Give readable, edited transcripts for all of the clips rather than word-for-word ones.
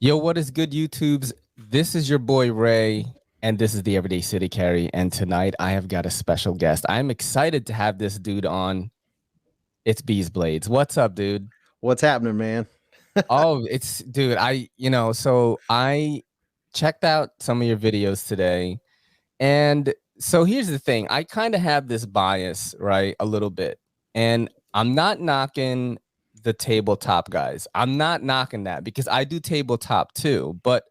Yo, what is good, YouTubes? This is your boy Ray, and this is the Everyday City Carry. And tonight I have got a special guest. I'm excited to have this dude on. It's Beez Blades. What's up, dude? What's happening, man? Oh, it's dude. So I checked out some of your videos today, and so here's the thing. I kind of have this bias, right? A little bit, and I'm not knocking the tabletop guys. I'm not knocking that because I do tabletop too, but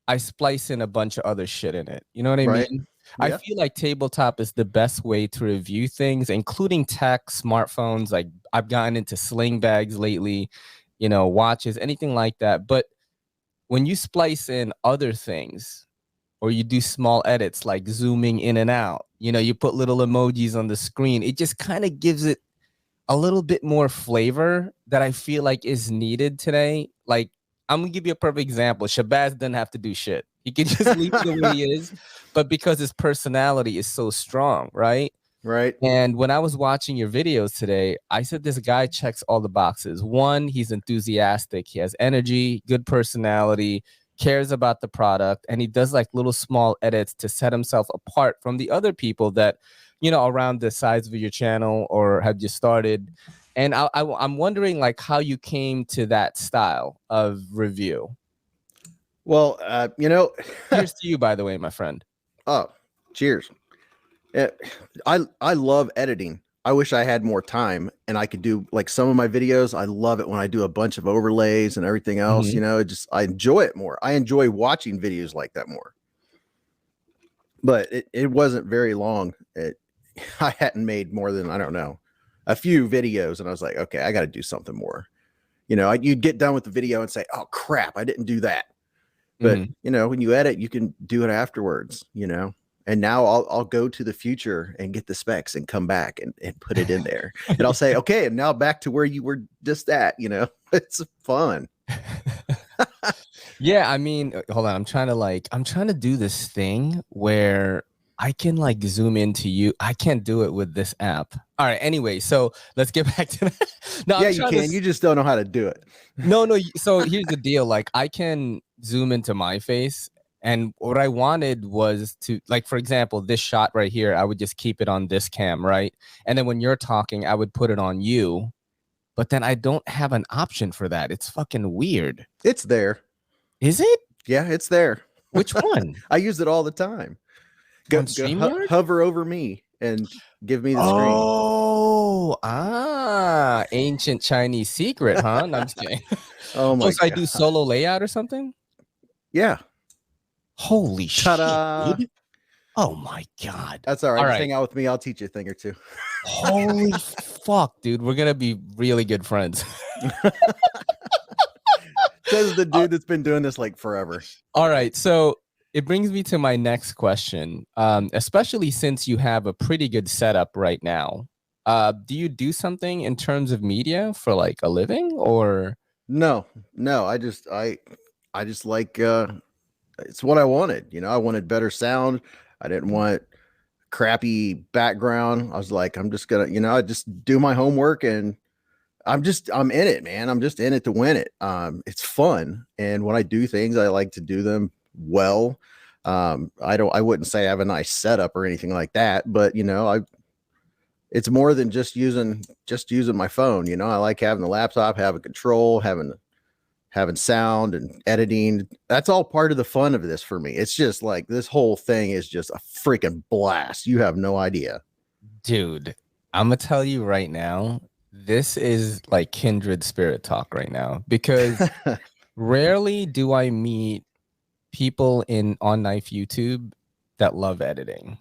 I splice in a bunch of other shit in it. You know what I Right. mean? I Yeah. feel like tabletop is the best way to review things, including tech, smartphones. Like I've gotten into sling bags lately, watches, anything like that. But when you splice in other things or you do small edits like zooming in and out, you put little emojis on the screen, it just kind of gives it a little bit more flavor that I feel like is needed today. Like, I'm gonna give you a perfect example. Shabazz doesn't have to do shit. He can just leave the way he is, but because his personality is so strong, right? Right. And when I was watching your videos today, I said this guy checks all the boxes. One, he's enthusiastic, he has energy, good personality, cares about the product, and he does like little small edits to set himself apart from the other people that, around the size of your channel or have just started. And I'm wondering like how you came to that style of review. Well, Here's to you, by the way, my friend. Oh, cheers. I love editing. I wish I had more time and I could do like some of my videos. I love it when I do a bunch of overlays and everything else. I enjoy it more. I enjoy watching videos like that more. But it wasn't very long. I hadn't made more than, I don't know, a few videos, and I was like, okay, I got to do something more. You'd get done with the video and say, oh crap, I didn't do that. But when you edit, you can do it afterwards. And now I'll go to the future and get the specs and come back and put it in there. And I'll say, okay, and now back to where you were just at. It's fun. Yeah, I mean, hold on. I'm trying to do this thing where I can like zoom into you. I can't do it with this app. All right. Anyway, so let's get back to that. No, yeah, you can. You just don't know how to do it. No. So here's the deal. Like I can zoom into my face. And what I wanted was to, like, for example, this shot right here, I would just keep it on this cam, right? And then when you're talking, I would put it on you. But then I don't have an option for that. It's fucking weird. It's there. Is it? Yeah, it's there. Which one? I use it all the time. Go hover over me and give me the screen. Oh, ancient Chinese secret, huh? No, I'm just kidding. Oh my God. So I do solo layout or something? Yeah. Holy shit, dude. Oh my God. That's all right. Just hang out with me. I'll teach you a thing or two. Holy fuck, dude. We're gonna be really good friends. Says the dude that's been doing this like forever. All right. So it brings me to my next question. Especially since you have a pretty good setup right now. Do you do something in terms of media for like a living or? No. I just like it's what I wanted. I wanted better sound. I didn't want crappy background. I was like, I'm just gonna, I just do my homework and I'm in it, man. I'm just in it to win it. It's fun. And when I do things, I like to do them well. I wouldn't say I have a nice setup or anything like that, but it's more than just using my phone. I like having the laptop, having control, having sound and editing. That's all part of the fun of this for me. It's just like this whole thing is just a freaking blast. You have no idea. Dude, I'm gonna tell you right now, this is like kindred spirit talk right now, because rarely do I meet people on Knife YouTube that love editing.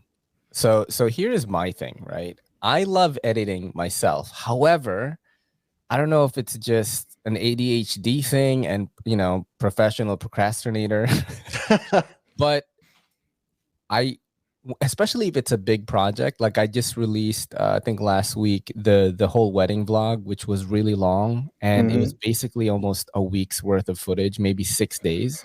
So here is my thing, right? I love editing myself. However, I don't know if it's just an ADHD thing and, professional procrastinator, but especially if it's a big project, like I just released, I think last week, the whole wedding vlog, which was really long. And it was basically almost a week's worth of footage, maybe 6 days.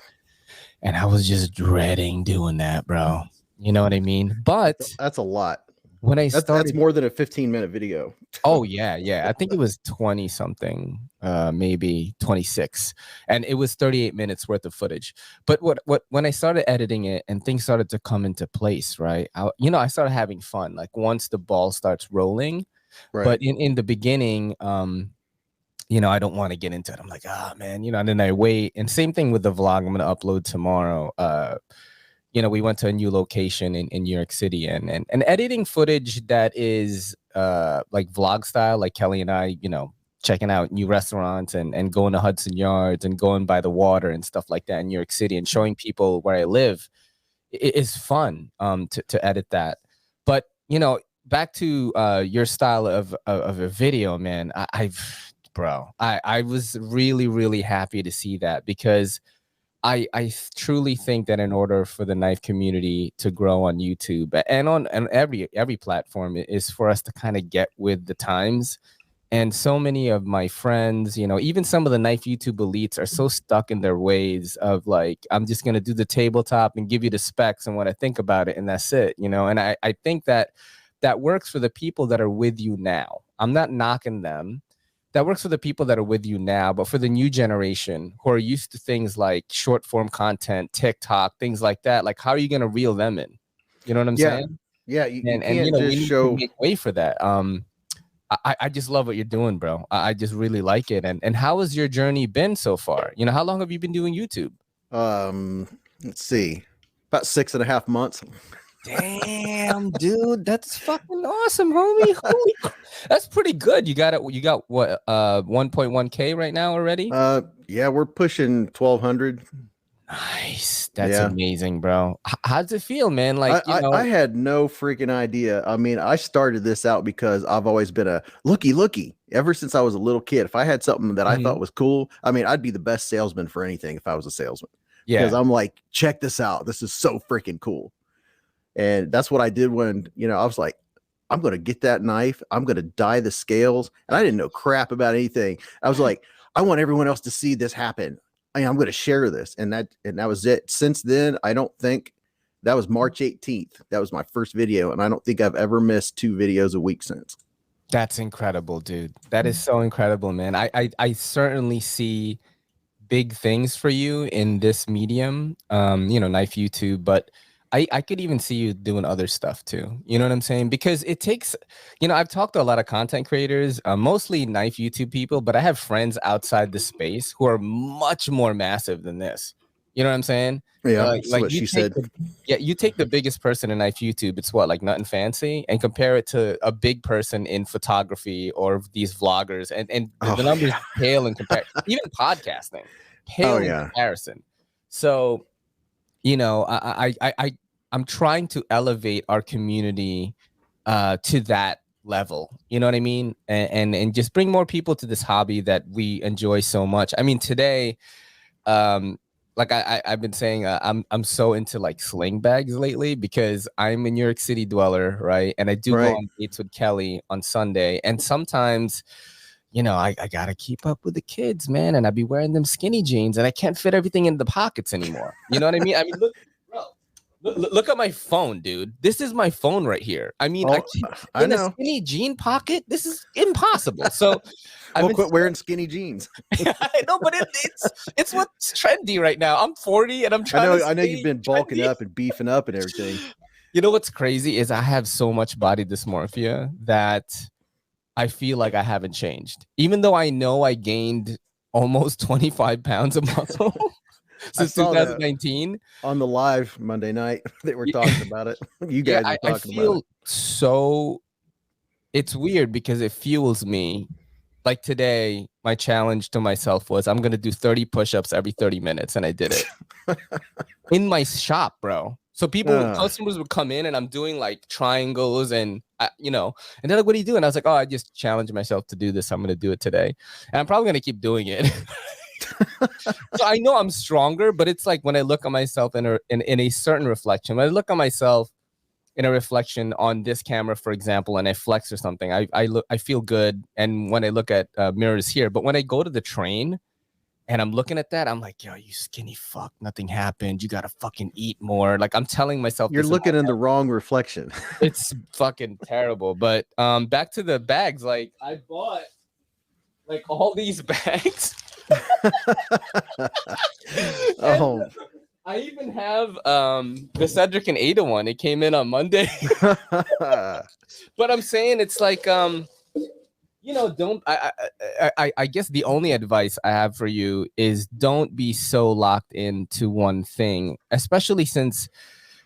And I was just dreading doing that, bro. You know what I mean? But that's a lot. when I That's started. more than a 15-minute video. Oh yeah, yeah. I think it was 20 something, maybe 26. And it was 38 minutes worth of footage. But what when I started editing it and things started to come into place, right? I started having fun. Like once the ball starts rolling. Right. But in the beginning, I don't want to get into it. I'm like, ah man, and then I wait. And same thing with the vlog I'm gonna upload tomorrow. We went to a new location in New York City and editing footage that is like vlog style, like Kelly and I, checking out new restaurants and going to Hudson Yards and going by the water and stuff like that in New York City and showing people where I live. It is fun to edit that. But back to your style of a video, man. I was really, really happy to see that, because I truly think that in order for the knife community to grow on YouTube and on every platform, is for us to kind of get with the times. And so many of my friends, even some of the knife YouTube elites are so stuck in their ways of like, I'm just going to do the tabletop and give you the specs and what I think about it, and that's it, And I think that works for the people that are with you now. I'm not knocking them. That works for the people that are with you now, but for the new generation who are used to things like short form content, TikTok, things like that, like how are you going to reel them in? You know what I'm saying? Yeah. You And can't we just need show. to make way for that. I just love what you're doing, bro. I just really like it. And how has your journey been so far? How long have you been doing YouTube? Let's see, about 6.5 months. Damn, dude, that's fucking awesome, homie. Holy, that's pretty good. You got it. You got what? 1.1K right now already. Yeah, we're pushing 1,200. Nice. That's amazing, bro. How does it feel, man? Like, I had no freaking idea. I mean, I started this out because I've always been a looky ever since I was a little kid. If I had something that I thought was cool, I mean, I'd be the best salesman for anything if I was a salesman. Because I'm like, check this out. This is so freaking cool. And that's what I did when, I was like, I'm going to get that knife. I'm going to dye the scales. And I didn't know crap about anything. I was like, I want everyone else to see this happen. I'm going to share this. And that was it. Since then, I don't think that was March 18th. That was my first video. And I don't think I've ever missed 2 videos a week since. That's incredible, dude. That is so incredible, man. I certainly see big things for you in this medium, knife YouTube, but I could even see you doing other stuff too. You know what I'm saying? Because it takes, I've talked to a lot of content creators, mostly knife YouTube people, but I have friends outside the space who are much more massive than this. You know what I'm saying? Yeah, that's what she said. You take the biggest person in knife YouTube, it's what, like Nothing Fancy, and compare it to a big person in photography or these vloggers, and the numbers pale in comparison. Even podcasting, pale in comparison. So, I'm trying to elevate our community to that level. You know what I mean? And just bring more people to this hobby that we enjoy so much. I mean, today, like I've been saying, I'm so into like sling bags lately because I'm a New York City dweller, right? And I do go on dates with Kelly on Sunday, and sometimes, I gotta keep up with the kids, man, and I be wearing them skinny jeans, and I can't fit everything in the pockets anymore. You know what I mean? I mean, look at my phone, dude. This is my phone right here. I mean, I know. A skinny jean pocket, this is impossible. So I'll quit wearing skinny jeans. I know, but it's what's trendy right now. I'm 40 and I'm trying I know you've been bulking up and beefing up and everything. You know what's crazy is I have so much body dysmorphia that I feel like I haven't changed. Even though I know I gained almost 25 pounds of muscle since 2019. On the live Monday night, they were talking about it. You guys were talking about it. So it's weird because it fuels me. Like today, my challenge to myself was I'm going to do 30 push-ups every 30 minutes. And I did it in my shop, bro. So customers would come in and I'm doing like triangles and, and they're like, what are you doing? I was like, oh, I just challenged myself to do this. I'm going to do it today. And I'm probably going to keep doing it. So I know I'm stronger, but it's like when I look at myself in a certain reflection, when I look at myself in a reflection on this camera, for example, and I flex or something, I feel good. And when I look at mirrors here, but when I go to the train And I'm looking at that. I'm like, yo, you skinny fuck. Nothing happened. You got to fucking eat more. Like, I'm telling myself You're this in looking in the wrong reflection. it's fucking terrible. But back to the bags. Like, I bought like all these bags. Oh. I even have the Cedric and Ada one. It came in on Monday. But I'm saying it's like don't I guess the only advice I have for you is don't be so locked into one thing, especially since,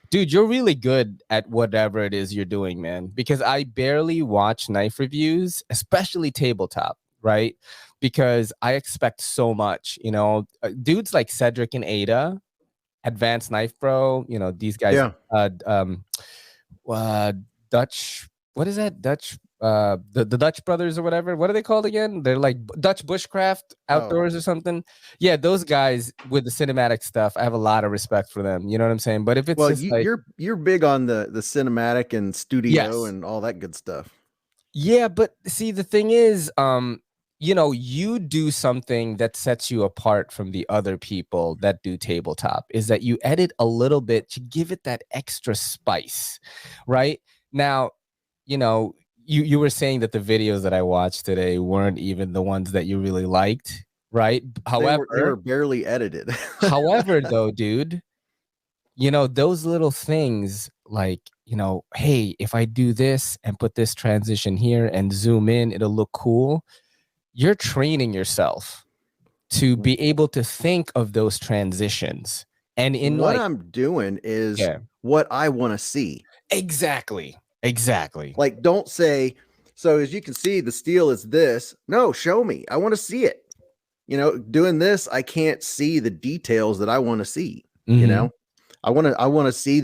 dude, you're really good at whatever it is you're doing, man. Because I barely watch knife reviews, especially tabletop, right? Because I expect so much, dudes like Cedric and Ada, Advanced Knife Bro, these guys, Yeah. Dutch, what is that? Dutch, the Dutch brothers or whatever. What are they called again? They're like Dutch Bushcraft Outdoors or something. Yeah, those guys with the cinematic stuff, I have a lot of respect for them. You know what I'm saying? But if it's just like, you're big on the cinematic and studio yes, and all that good stuff. yeah, but see, the thing is, you do something that sets you apart from the other people that do tabletop, is that you edit a little bit to give it that extra spice, right? Now, you were saying that the videos that I watched today weren't even the ones that you really liked, right? They were barely edited. However, though, dude, those little things like, hey, if I do this and put this transition here and zoom in, it'll look cool. You're training yourself to be able to think of those transitions. And in what I'm doing is what I want to see. Exactly. Like, don't say, so as you can see, the steel is this. No, show me. I want to see it. Doing this, I can't see the details that I want to see. I want to see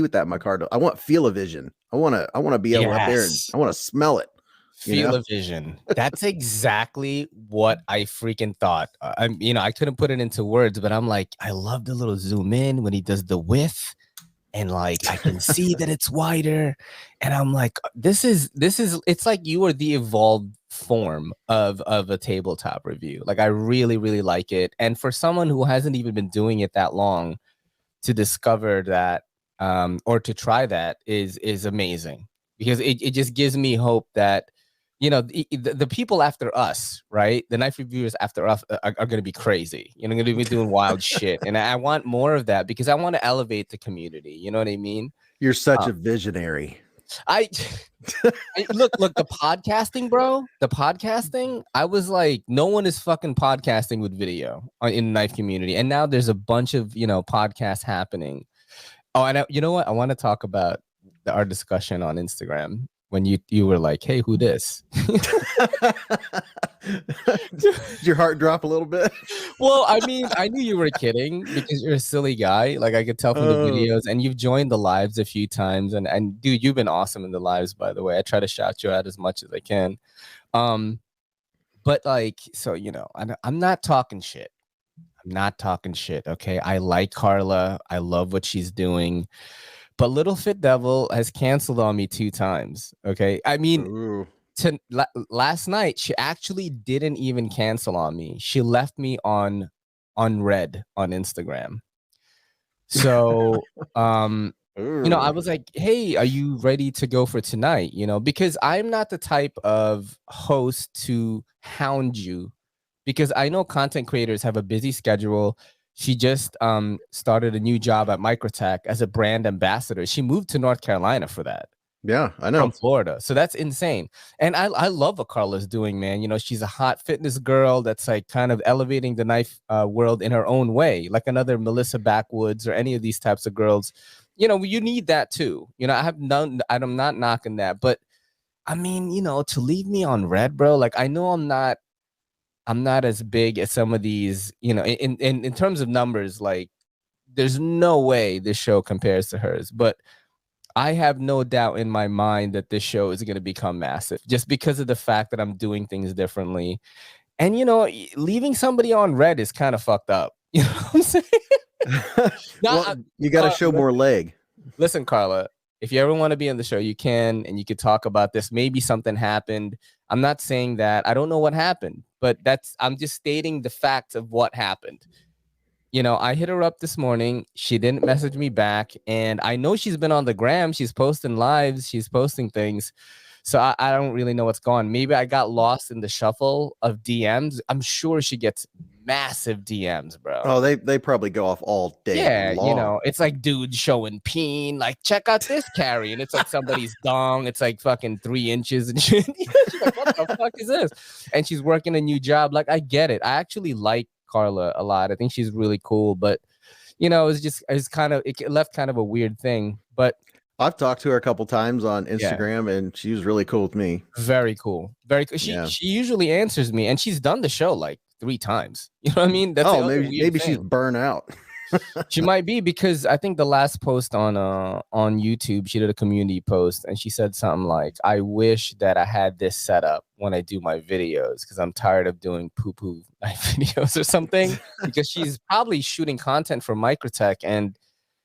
what that my card. I want feel-o-vision. I want to be able up there and I want to smell it. Feel-o-vision. That's exactly what I freaking thought. I couldn't put it into words, but I'm like, I love the little zoom in when he does the width, and like I can see that it's wider, and I'm like, this is. It's like you are the evolved form of a tabletop review. Like, I really, really like it, and for someone who hasn't even been doing it that long, to discover that or to try that is amazing, because it just gives me hope that the people after us, right, the knife reviewers after us are going to be crazy, going to be doing wild shit, and I want more of that because I want to elevate the community. You know what I mean? You're such a visionary. Look, the podcasting, bro, I was like, no one is fucking podcasting with video in the knife community, and now there's a bunch of podcasts happening. Oh, and you know what, I want to talk about our discussion on Instagram when you were like, hey, who this? Did your heart drop a little bit? Well, I mean, I knew you were kidding because you're a silly guy. Like, I could tell from the videos, and you've joined the lives a few times, and dude, you've been awesome in the lives, by the way. I try to shout you out as much as I can. But like, so I'm not talking shit. Okay, I like Carla. I love what she's doing. But Little Fit Devil has canceled on me 2 times. Okay. I mean, last night, she actually didn't even cancel on me. She left me on red on Instagram. So, I was like, hey, are you ready to go for tonight? Because I'm not the type of host to hound you, because I know content creators have a busy schedule. She just started a new job at Microtech as a brand ambassador. She moved to North Carolina for that. Yeah, I know. From Florida. So that's insane. And I love what Carla's doing, man. She's a hot fitness girl that's like kind of elevating the knife world in her own way, like another Melissa Backwoods or any of these types of girls. You need that too. I'm not knocking that. But I mean, to leave me on red, bro, like, I know I'm not as big as some of these, in terms of numbers, like, there's no way this show compares to hers, but I have no doubt in my mind that this show is going to become massive just because of the fact that I'm doing things differently. And, leaving somebody on red is kind of fucked up. You know what I'm saying? Well, you got to show more leg. Listen, Carla, if you ever want to be on the show, you can, and you could talk about this. Maybe something happened. I'm not saying that. I don't know what happened. but I'm just stating the facts of what happened. You know, I hit her up this morning. She didn't message me back. And I know she's been on the gram. She's posting lives. She's posting things. So I don't really know what's going on. Maybe I got lost in the shuffle of DMs. I'm sure she gets massive DMs, bro. Oh, they probably go off all day long. You know, it's like dudes showing peen, like, check out this carry. And it's like somebody's dong. It's like fucking 3 inches and shit. She's like, what the fuck is this? And she's working a new job. Like, I get it. I actually like Carla a lot. I think she's really cool. But, you know, it left kind of a weird thing. But I've talked to her a couple times on Instagram, and she was really cool with me. Very cool. Very cool. She usually answers me, and she's done the show like 3 times. You know what I mean? That's maybe she's burnt out. She might be, because I think the last post on YouTube, she did a community post, and she said something like, I wish that I had this set up when I do my videos, because I'm tired of doing poo-poo videos or something. Because she's probably shooting content for Microtech, and,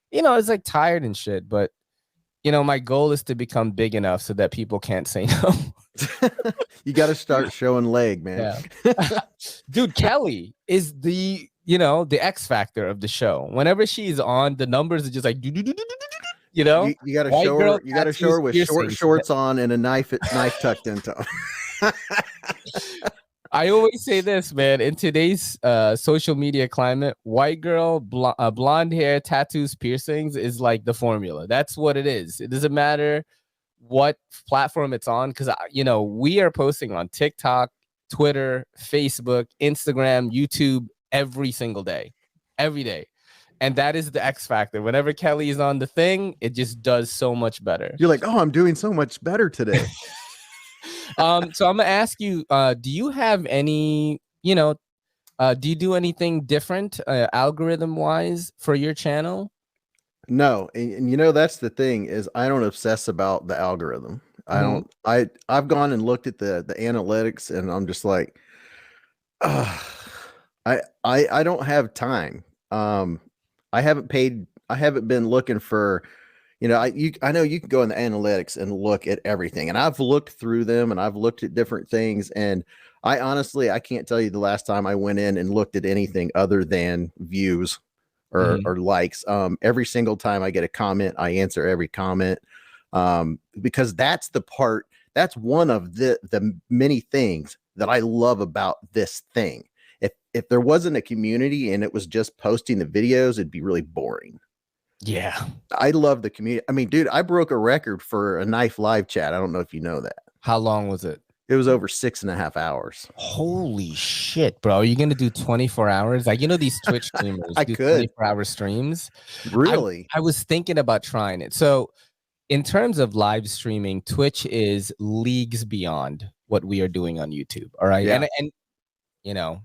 you know, it's like tired and shit. But, you know, my goal is to become big enough so that people can't say no. You got to start showing leg, man. Yeah. Dude, Kelly is the X factor of the show. Whenever she's on, the numbers are just like, you know, you got to show her. You got to show her with shorts on and a knife tucked into them. I always say this, man. In today's social media climate, white girl, blonde hair, tattoos, piercings is like the formula. That's what it is. It doesn't matter what platform it's on, because, you know, we are posting on TikTok, Twitter, Facebook, Instagram, YouTube every single day, every day. And that is the X factor. Whenever Kelly is on the thing, it just does so much better. You're like, oh, I'm doing so much better today. So I'm gonna ask you, do you have any, do you do anything different algorithm wise for your channel? No, and you know, that's the thing, is I don't obsess about the algorithm. I've gone and looked at the analytics, and I'm just like, I don't have time. I haven't been looking for, you know, I know you can go in the analytics and look at everything, and I've looked through them, and I've looked at different things, and I can't tell you the last time I went in and looked at anything other than views or likes. Every single time I get a comment, I answer every comment, because that's one of the many things that I love about this thing. If there wasn't a community and it was just posting the videos, it'd be really boring. Yeah. I love the community. I mean, dude, I broke a record for a knife live chat. I don't know if you know that. How long was it? It was over 6.5 hours. Holy shit, bro. Are you going to do 24 hours? Like, you know, these Twitch streamers do 24-hour streams. Really? I was thinking about trying it. So in terms of live streaming, Twitch is leagues beyond what we are doing on YouTube. All right. Yeah. And you know,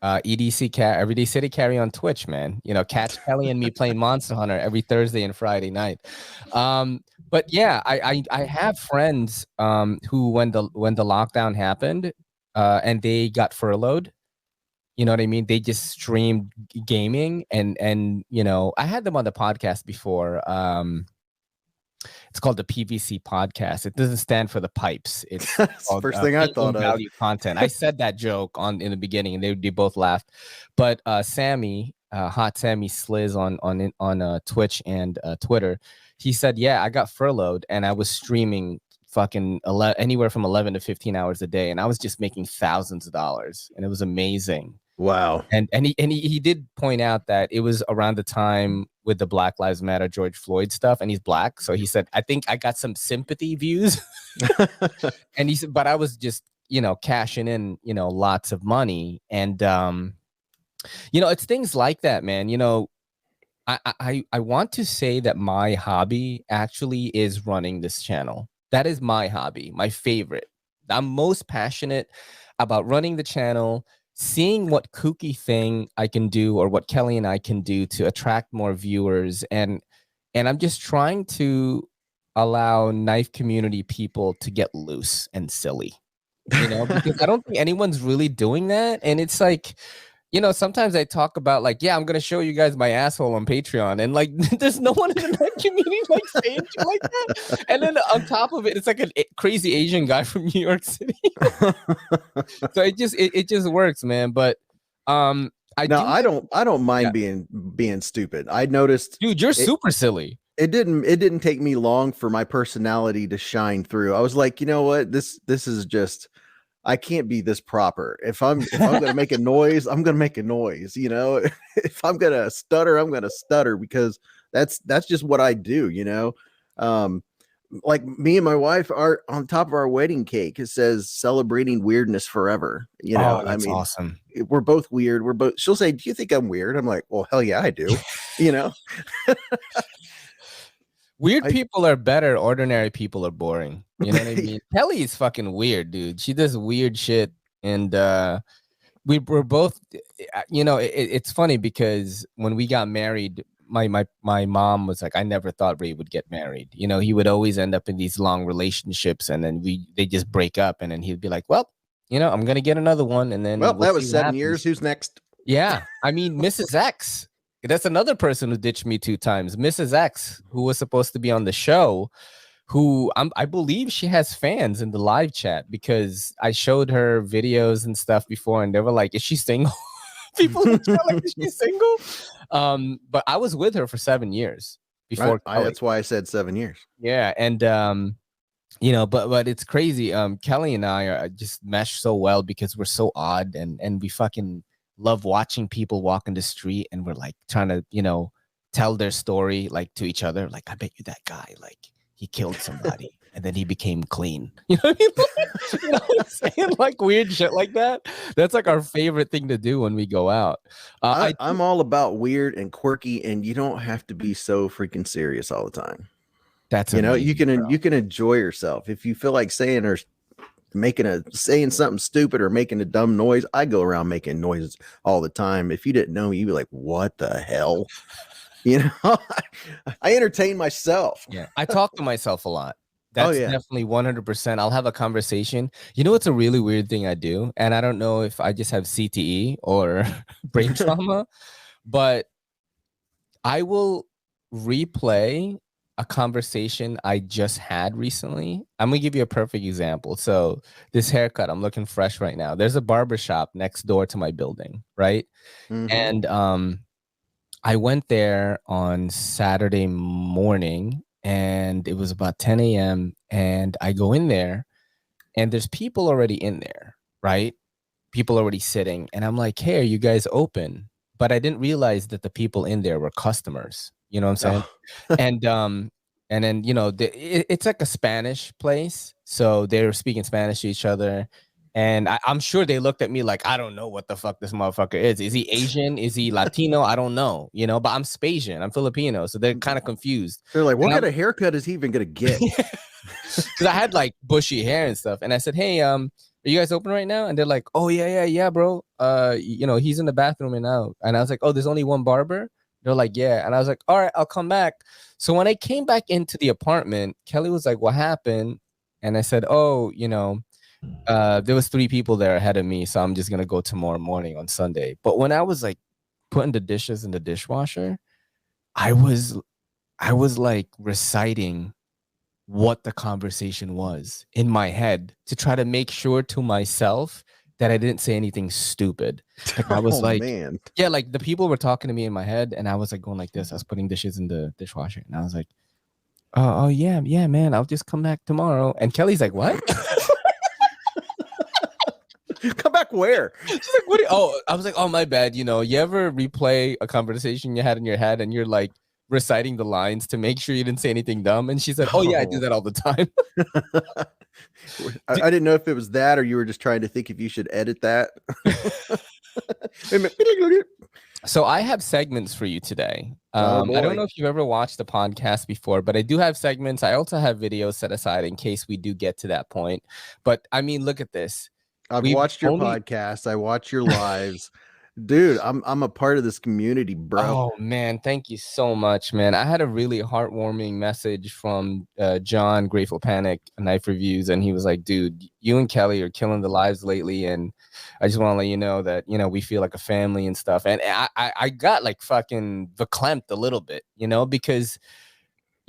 EDC Everyday City Carry on Twitch, man. You know, catch Kelly and me playing Monster Hunter every Thursday and Friday night. But yeah, I have friends who when the lockdown happened and they got furloughed, you know what I mean? They just streamed gaming, and you know, I had them on the podcast before. It's called the PVC podcast. It doesn't stand for the pipes. It's called, first thing I thought of. Value content. I said that joke in the beginning, and they both laughed. But Sammy, Hot Sammy Sliz on Twitch and Twitter, he said, "Yeah, I got furloughed, and I was streaming fucking anywhere from 11 to 15 hours a day, and I was just making thousands of dollars, and it was amazing." Wow. And he did point out that it was around the time with the Black Lives Matter, George Floyd stuff, and he's black. So he said, I think I got some sympathy views. And he said, but I was just, you know, cashing in, you know, lots of money. And, you know, it's things like that, man. You know, I want to say that my hobby actually is running this channel. That is my hobby, my favorite. I'm most passionate about running the channel, seeing what kooky thing I can do, or what Kelly and I can do to attract more viewers. And I'm just trying to allow knife community people to get loose and silly, you know, because I don't think anyone's really doing that. And it's like, sometimes I talk about like, yeah, I'm gonna show you guys my asshole on Patreon, and like, there's no one in the community like saying shit like that. And then on top of it, it's like a crazy Asian guy from New York City. So it just works, man. But I No, do. I don't mind Yeah. being stupid. I noticed, Dude, you're it, super silly. it didn't take me long for my personality to shine through. I was like, you know what, this is just, I can't be this proper. If I'm gonna make a noise, I'm gonna make a noise. If I'm gonna stutter, I'm gonna stutter, because that's just what I do. Um, like me and my wife are on top of our wedding cake. It says celebrating weirdness forever. Oh, I that's mean, awesome. we're both weird. She'll say, "Do you think I'm weird?" I'm like, "Well, hell yeah, I do." You know, Weird I people are better. Ordinary people are boring. You know what I mean? Kelly is fucking weird, dude. She does weird shit, and we're both. It's funny because when we got married, my mom was like, I never thought Ray would get married. He would always end up in these long relationships, and then they just break up, and then he'd be like, well, I'm gonna get another one, and then well, we'll that see was what 7 years. happens. Who's next? Yeah, I mean, Mrs. X. That's another person who ditched me 2 times. Mrs. X, who was supposed to be on the show, who I believe she has fans in the live chat because I showed her videos and stuff before, and they were like, "Is she single?" People in the chat like, "Is she single?" But I was with her for 7 years before Kelly. That's why I said 7 years. Yeah, and but it's crazy. Kelly and I are just meshed so well because we're so odd, and we fucking love watching people walk in the street, and we're like trying to tell their story like to each other. Like, I bet you that guy, like, he killed somebody and then he became clean. You know what I mean? You know what I'm saying? Like weird shit like that. That's like our favorite thing to do when we go out. I'm all about weird and quirky, and you don't have to be so freaking serious all the time. That's amazing. You can enjoy yourself if you feel like saying or saying something stupid or making a dumb noise. I go around making noises all the time. If you didn't know me, you'd be like, "What the hell?" I entertain myself. Yeah, I talk to myself a lot. Oh, That's yeah. definitely 100%. I'll have a conversation. It's a really weird thing I do, and I don't know if I just have CTE or brain trauma, but I will replay a conversation I just had recently. I'm gonna give you a perfect example. So this haircut, I'm looking fresh right now. There's a barber shop next door to my building, right? Mhm. And I went there on Saturday morning, and it was about 10 a.m. And I go in there, and there's people already in there, right? People already sitting. And I'm like, hey, are you guys open? But I didn't realize that the people in there were customers. You know what I'm saying? Oh. And then, it's like a Spanish place. So they were speaking Spanish to each other. And I'm sure they looked at me like, I don't know what the fuck this motherfucker is. Is he Asian? Is he Latino? I don't know, but I'm Spasian. I'm Filipino. So they're kind of confused. They're like, what And kind of haircut is he even gonna get? because I had like bushy hair and stuff. And I said, hey, are you guys open right now? And they're like, oh, yeah, bro. He's in the bathroom and out. And I was like, oh, there's only one barber? They're like, yeah. And I was like, all right, I'll come back. So when I came back into the apartment, Kelly was like, what happened? And I said, oh, there was 3 people there ahead of me. So I'm just going to go tomorrow morning on Sunday. But when I was like putting the dishes in the dishwasher, I was like reciting what the conversation was in my head to try to make sure to myself that I didn't say anything stupid. Like I was man. yeah, like the people were talking to me in my head, and I was like going like this. I was putting dishes in the dishwasher, and I was like, oh yeah, man, I'll just come back tomorrow. And Kelly's like, what? Come back where? She's like, what? I was like, oh, my bad. You ever replay a conversation you had in your head, and you're like reciting the lines to make sure you didn't say anything dumb? And she said, oh yeah, I do that all the time. I didn't know if it was that or you were just trying to think if you should edit that. So I have segments for you today. Oh, I don't know if you've ever watched the podcast before, but I do have segments. I also have videos set aside in case we do get to that point. But I mean, look at this. I've watched your podcast. I watch your lives. Dude, I'm a part of this community, bro. Oh man, thank you so much, man. I had a really heartwarming message from John, Grateful Panic Knife Reviews, and he was like, "Dude, you and Kelly are killing the lives lately, and I just want to let you know that we feel like a family and stuff." And I got like fucking verklempt a little bit, because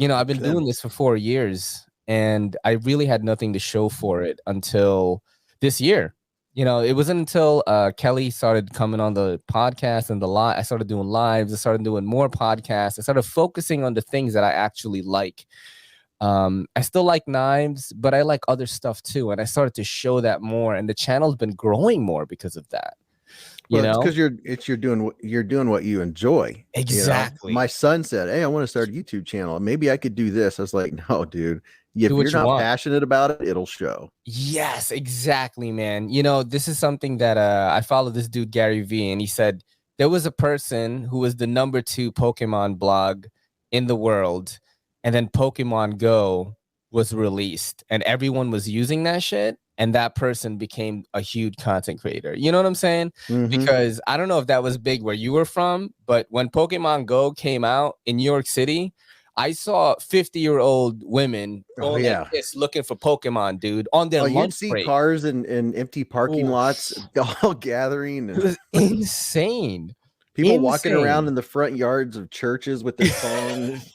I've been doing this for 4 years, and I really had nothing to show for it until this year. It wasn't until Kelly started coming on the podcast and I started doing lives. I started doing more podcasts. I started focusing on the things that I actually like. I still like knives, but I like other stuff too. And I started to show that more, and the channel's been growing more because of that. Well, it's because you're doing what you enjoy. Exactly. My son said, "Hey, I want to start a YouTube channel. Maybe I could do this." I was like, "No, dude. If you're not passionate about it, it'll show." Yes, exactly, man. This is something that I follow this dude Gary V, and he said there was a person who was the #2 Pokemon blog in the world, and then Pokemon Go was released, and everyone was using that shit, and that person became a huge content creator. You know what I'm saying? Mm-hmm. Because I don't know if that was big where you were from, but when Pokemon Go came out in New York City, I saw 50-year-old women going like this looking for Pokemon, dude, on their lunch you'd see break. cars in empty parking lots all gathering. It was insane. People walking around in the front yards of churches with their phones.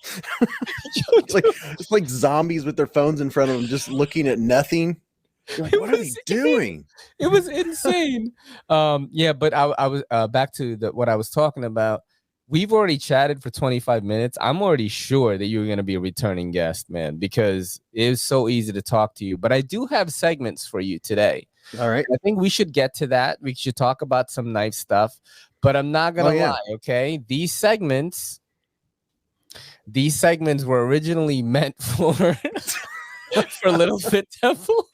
it's like zombies with their phones in front of them, just looking at nothing. Like, what are they doing? It was insane. Yeah, but I was back to what I was talking about. We've already chatted for 25 minutes. I'm already sure that you're going to be a returning guest, man, because it was so easy to talk to you. But I do have segments for you today. All right. I think we should get to that. We should talk about some knife stuff. But I'm not going to lie, okay? These segments were originally meant for Little Fit Temple.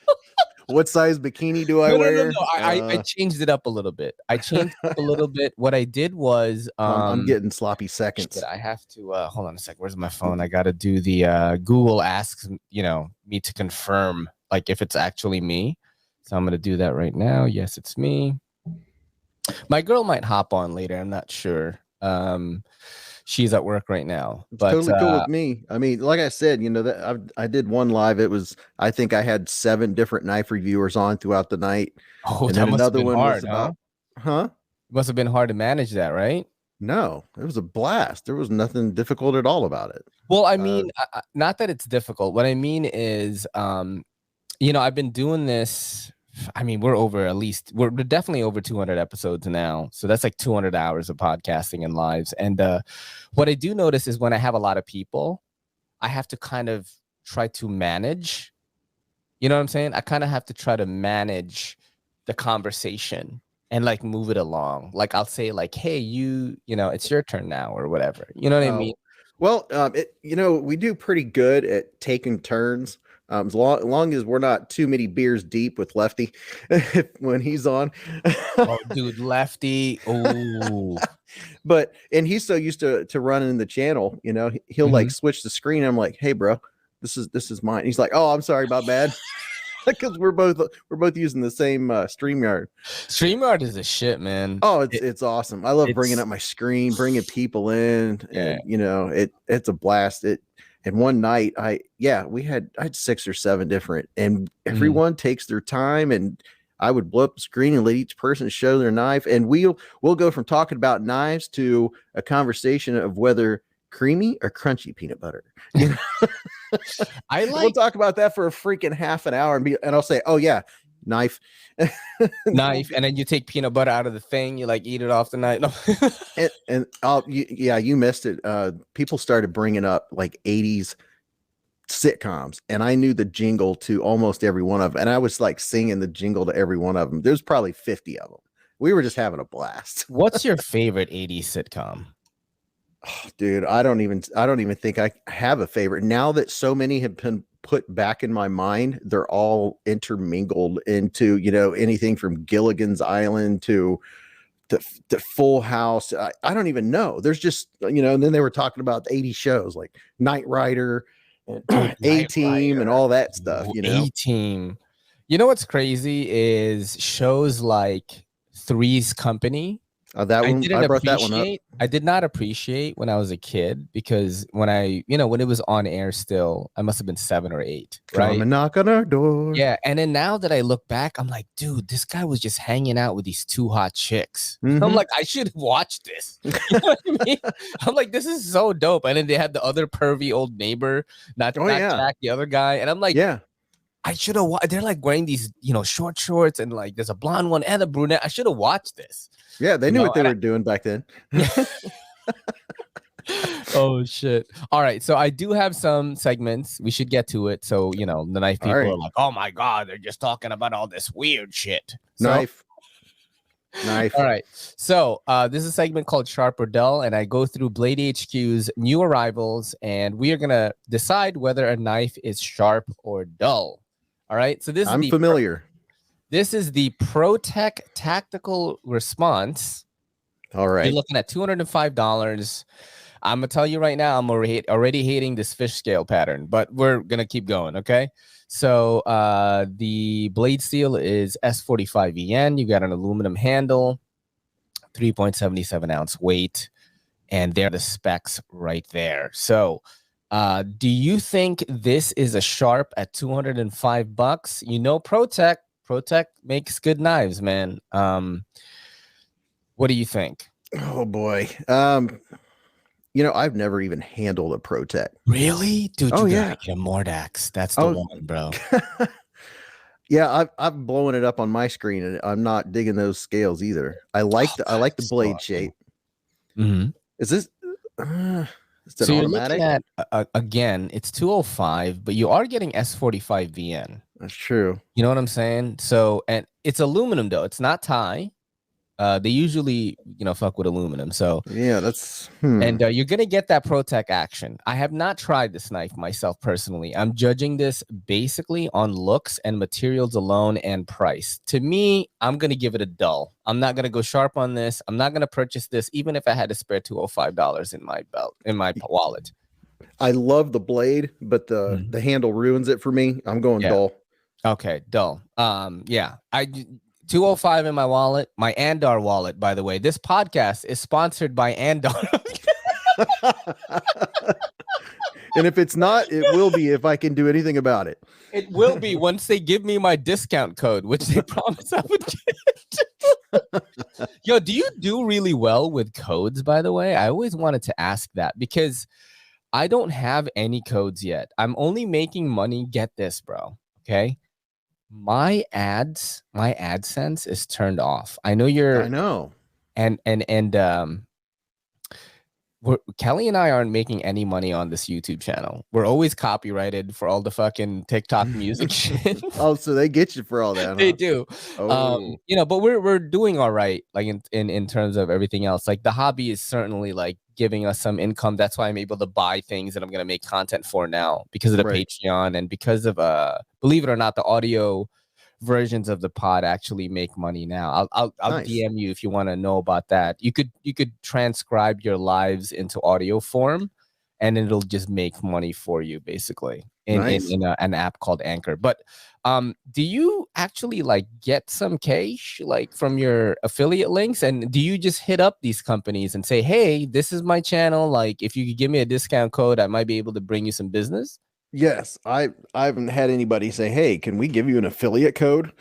What size bikini do I wear? No. I changed it up a little bit. What I did was I'm getting sloppy seconds. I have to hold on a sec. Where's my phone? I got to do the Google asks me to confirm like if it's actually me. So I'm gonna do that right now. Yes, it's me. My girl might hop on later. I'm not sure. She's at work right now, but totally cool with me. I mean, like I said, that I did one live. It was, I think I had 7 different knife reviewers on throughout the night. Oh, and then another one hard, was about, It must have been hard to manage that, right? No, it was a blast. There was nothing difficult at all about it. Well, I mean, not that it's difficult. What I mean is, I've been doing this. I mean, we're definitely over 200 episodes now. So that's like 200 hours of podcasting and lives. And what I do notice is when I have a lot of people, I have to kind of try to manage. You know what I'm saying? I kind of have to try to manage the conversation and like move it along. Like I'll say like, hey, it's your turn now or whatever. You know what I mean? Well, we do pretty good at taking turns. As long as we're not too many beers deep with Lefty when he's on. Oh, dude, Lefty. Oh, and he's so used to running the channel, he'll like switch the screen. I'm like, hey, bro, this is mine. He's like, oh, I'm sorry, my bad. Because we're both using the same StreamYard. StreamYard is a shit, man. Oh, it's awesome. I love bringing up my screen, bringing people in. And, it's a blast. And one night I had 6 or 7 different, and everyone takes their time, and I would blow up the screen and let each person show their knife. And we'll go from talking about knives to a conversation of whether creamy or crunchy peanut butter. We'll talk about that for a freaking half an hour and I'll say, oh yeah, knife. And then you take peanut butter out of the thing, you like eat it off the knife. No. You missed it. People started bringing up like 80s sitcoms, and I knew the jingle to almost every one of them, and I was like singing the jingle to every one of them. There's probably 50 of them. We were just having a blast. What's your favorite 80s sitcom? Oh, dude, I don't even think I have a favorite now that so many have been put back in my mind. They're all intermingled into, anything from Gilligan's Island to the Full House. I don't even know. There's just, and then they were talking about the 80 shows like Knight Rider and A-Team and all that stuff, A-Team. You know what's crazy is shows like Three's Company. That one, I brought that one up. I did not appreciate when I was a kid, because when when it was on air still, I must have been 7 or 8, right? Come and knock on our door. Yeah, and then now that I look back, I'm like, dude, this guy was just hanging out with these 2 hot chicks. I'm like, I should have watched this. You know what I mean? I'm like, this is so dope. And then they had the other pervy old neighbor, not Jack, the other guy. And I'm like, yeah, I should have. They're like wearing these, short shorts, and like there's a blonde one and a brunette. I should have watched this. Yeah, they knew what they were doing back then. Oh shit. All right, so I do have some segments. We should get to it. So the knife people are like, oh my god, they're just talking about all this weird shit. Knife. All right, so this is a segment called Sharp or Dull, and I go through Blade HQ's new arrivals, and we are gonna decide whether a knife is sharp or dull. All right, so this I'm familiar. This is the ProTech Tactical Response. All right. You're looking at $205. I'm going to tell you right now, I'm already hating this fish scale pattern, but we're going to keep going, okay? So the blade steel is S45EN. You got an aluminum handle, 3.77 ounce weight, and there are the specs right there. So do you think this is a sharp at $205? ProTech makes good knives, man. What do you think? Oh boy. I've never even handled a ProTech. Really? Dude, you gotta get a Mordax. That's the one, bro. Yeah, I've blown it up on my screen, and I'm not digging those scales either. I like the blade shape. Is this so you're automatic? Looking at again, it's 205, but you are getting S45VN. That's true. You know what I'm saying? So, and it's aluminum though. It's not tie. They usually, fuck with aluminum. So yeah, that's and you're gonna get that ProTech action. I have not tried this knife myself personally. I'm judging this basically on looks and materials alone and price. To me, I'm gonna give it a dull. I'm not gonna go sharp on this. I'm not gonna purchase this, even if I had to spare $205 in my wallet. I love the blade, but the handle ruins it for me. I'm going dull. Okay, dull. Yeah, 205 in my wallet, my Andar wallet, by the way. This podcast is sponsored by Andar. And if it's not, it will be if I can do anything about it. It will be once they give me my discount code, which they promise I would get. Yo, do you do really well with codes, by the way? I always wanted to ask that because I don't have any codes yet. I'm only making money. Get this, bro. Okay. My AdSense is turned off. I know. And Kelly and I aren't making any money on this YouTube channel. We're always copyrighted for all the fucking TikTok music shit. Oh, so they get you for all that, huh? They do. Oh. But we're doing all right, like in terms of everything else. Like the hobby is certainly like giving us some income. That's why I'm able to buy things that I'm gonna make content for now because of the Patreon and because of believe it or not, the audio versions of the pod actually make money now. I'll nice. DM you if you want to know about that. You could transcribe your lives into audio form, and it'll just make money for you basically in an app called Anchor. But do you actually like get some cash like from your affiliate links, and do you just hit up these companies and say, hey, this is my channel, like if you could give me a discount code, I might be able to bring you some business? Yes, I haven't had anybody say, hey, can we give you an affiliate code?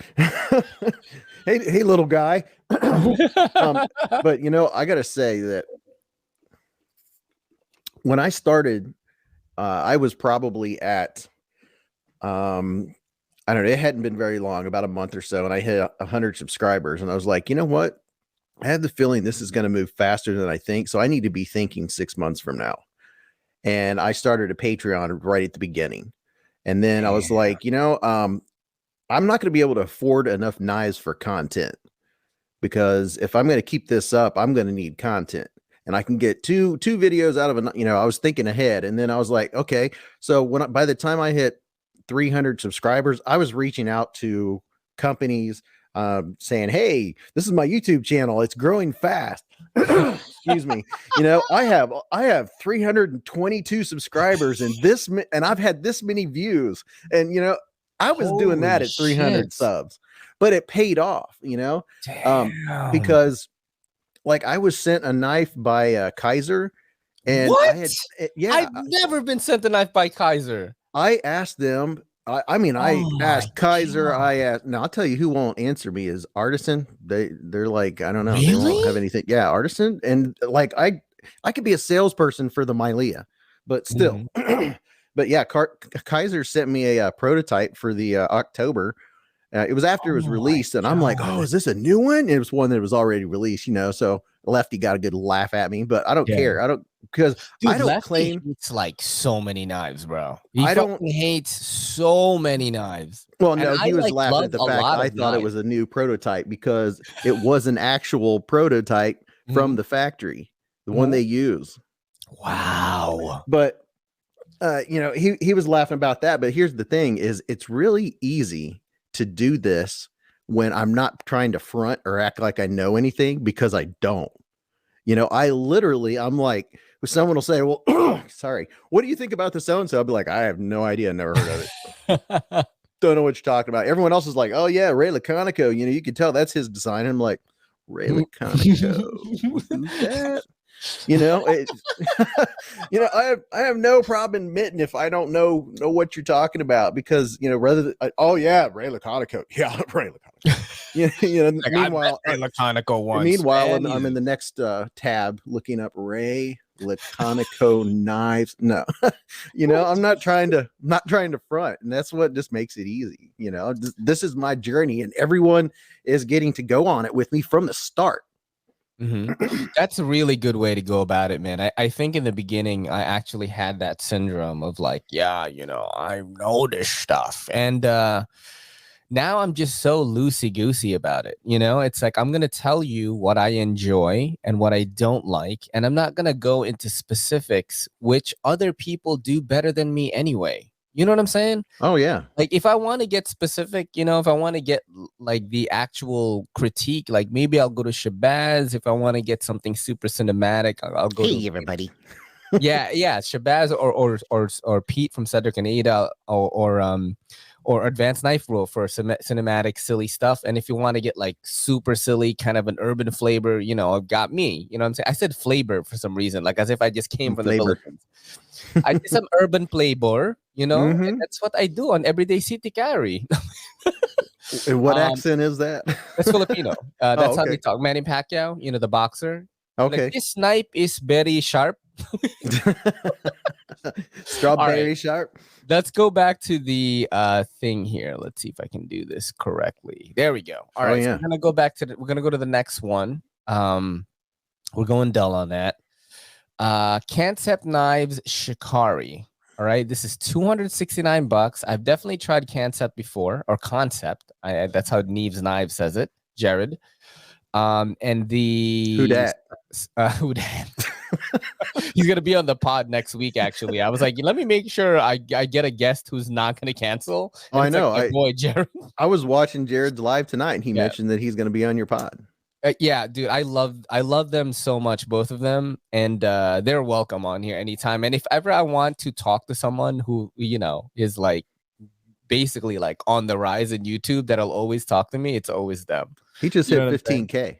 hey little guy. But I gotta say that when I started, I was probably at I don't know, it hadn't been very long, about a month or so, and I hit 100 subscribers, and I was like, you know what? I have the feeling this is going to move faster than I think, so I need to be thinking 6 months from now. And I started a Patreon right at the beginning. And then I was like, I'm not going to be able to afford enough knives for content, because if I'm going to keep this up, I'm going to need content. And I can get two videos out of I was thinking ahead. And then I was like, okay, so by the time I hit 300 subscribers, I was reaching out to companies saying, hey, this is my YouTube channel. It's growing fast. Excuse me. I have 322 subscribers and I've had this many views, and I was doing that at 300 subs, but it paid off, because like I was sent a knife by Kaiser, and I What? had yeah, I've never been sent a knife by Kaiser. I asked them. I mean, I Oh my asked Kaiser. god. I asked. Now I'll tell you who won't answer me is Artisan. They're like, I don't know. They won't have Really? anything. Yeah, Artisan, and like I could be a salesperson for the Mylea, but still. Mhm. But yeah, Kaiser sent me a prototype for the October. It was after it was Oh my released, and I'm like, oh, god. is this a new one? It was one that was already released, you know. So Lefty got a good laugh at me, but I don't Yeah. care. I don't because I Dude, don't Lefty claim. hates like so many knives, bro. He I don't. fucking hates so many knives. Well, And no, I he was like laughing love at the a fact lot I of thought it knives. was a new prototype because it was an actual prototype from Mhm. the factory, the one Mhm. they use. Wow. But you know, he was laughing about that. But here's the thing: is it's really easy to do this when I'm not trying to front or act like I know anything because I don't. You know, I literally, I'm like, someone will say, well, sorry, what do you think about the so and so? I'll be like, I have no idea, never heard of it. Don't know what you're talking about. Everyone else is like, oh yeah, Ray Laconico. You know, you can tell that's his design. I'm like, Ray Laconico, who's that? You know, you know, I have no problem admitting if I don't know what you're talking about because you know, rather than oh yeah, Ray Laconico, yeah, Ray Laconico. You know. Like I met Meanwhile, Ray Laconico once. meanwhile, Man, I'm he's in the next tab looking up Ray Laconico knives. No, you know, not trying to front, and that's what just makes it easy. You know, this is my journey, and everyone is getting to go on it with me from the start. Mhm. That's a really good way to go about it, man. I think in the beginning, I actually had that syndrome of like, yeah, you know, I know this stuff. And now I'm just so loosey goosey about it. You know, it's like I'm going to tell you what I enjoy and what I don't like. And I'm not going to go into specifics, which other people do better than me anyway. You know what I'm saying? Oh yeah. Like if I want to get specific, you know, if I want to get like the actual critique, like maybe I'll go to Shabazz. If I want to get something super cinematic, I'll go to Everybody. yeah, Shabazz or Pete from Cedric and Ada or Advanced Knife Rule for cinematic silly stuff. And if you want to get like super silly, kind of an urban flavor, you know, I've got me. You know what I'm saying? I said flavor for some reason, like as if I just came from the Flavor. Philippines. I did some urban flavor, you know, and that's what I do on Everyday City Carry. And what accent is that? That's Filipino. That's how Okay. they talk. Manny Pacquiao, you know, the boxer. Like Okay. this snipe is very sharp. All right, Strawberry sharp. let's go back to the thing here. Let's see if I can do this correctly. There we go. All Oh right, so yeah. we're gonna go back to we're gonna go to the next one. We're going dull on that. Concept Knives Shikari. All right, this is $269. I've definitely tried Concept before, or Concept. That's how Neves Knives says it, Jared. And Who the dat? who dat? He's gonna be on the pod next week. Actually, I was like, let me make sure I get a guest who's not gonna cancel. Oh, And I it's know. like my boy Jared. I was watching Jared's live tonight, and he Yeah. mentioned that he's going to be on your pod. Yeah, dude, I love them so much, both of them, and they're welcome on here anytime. And if ever I want to talk to someone who you know is like basically like on the rise in YouTube, that'll always talk to me, it's always them. He just You know hit what I'm saying? 15K.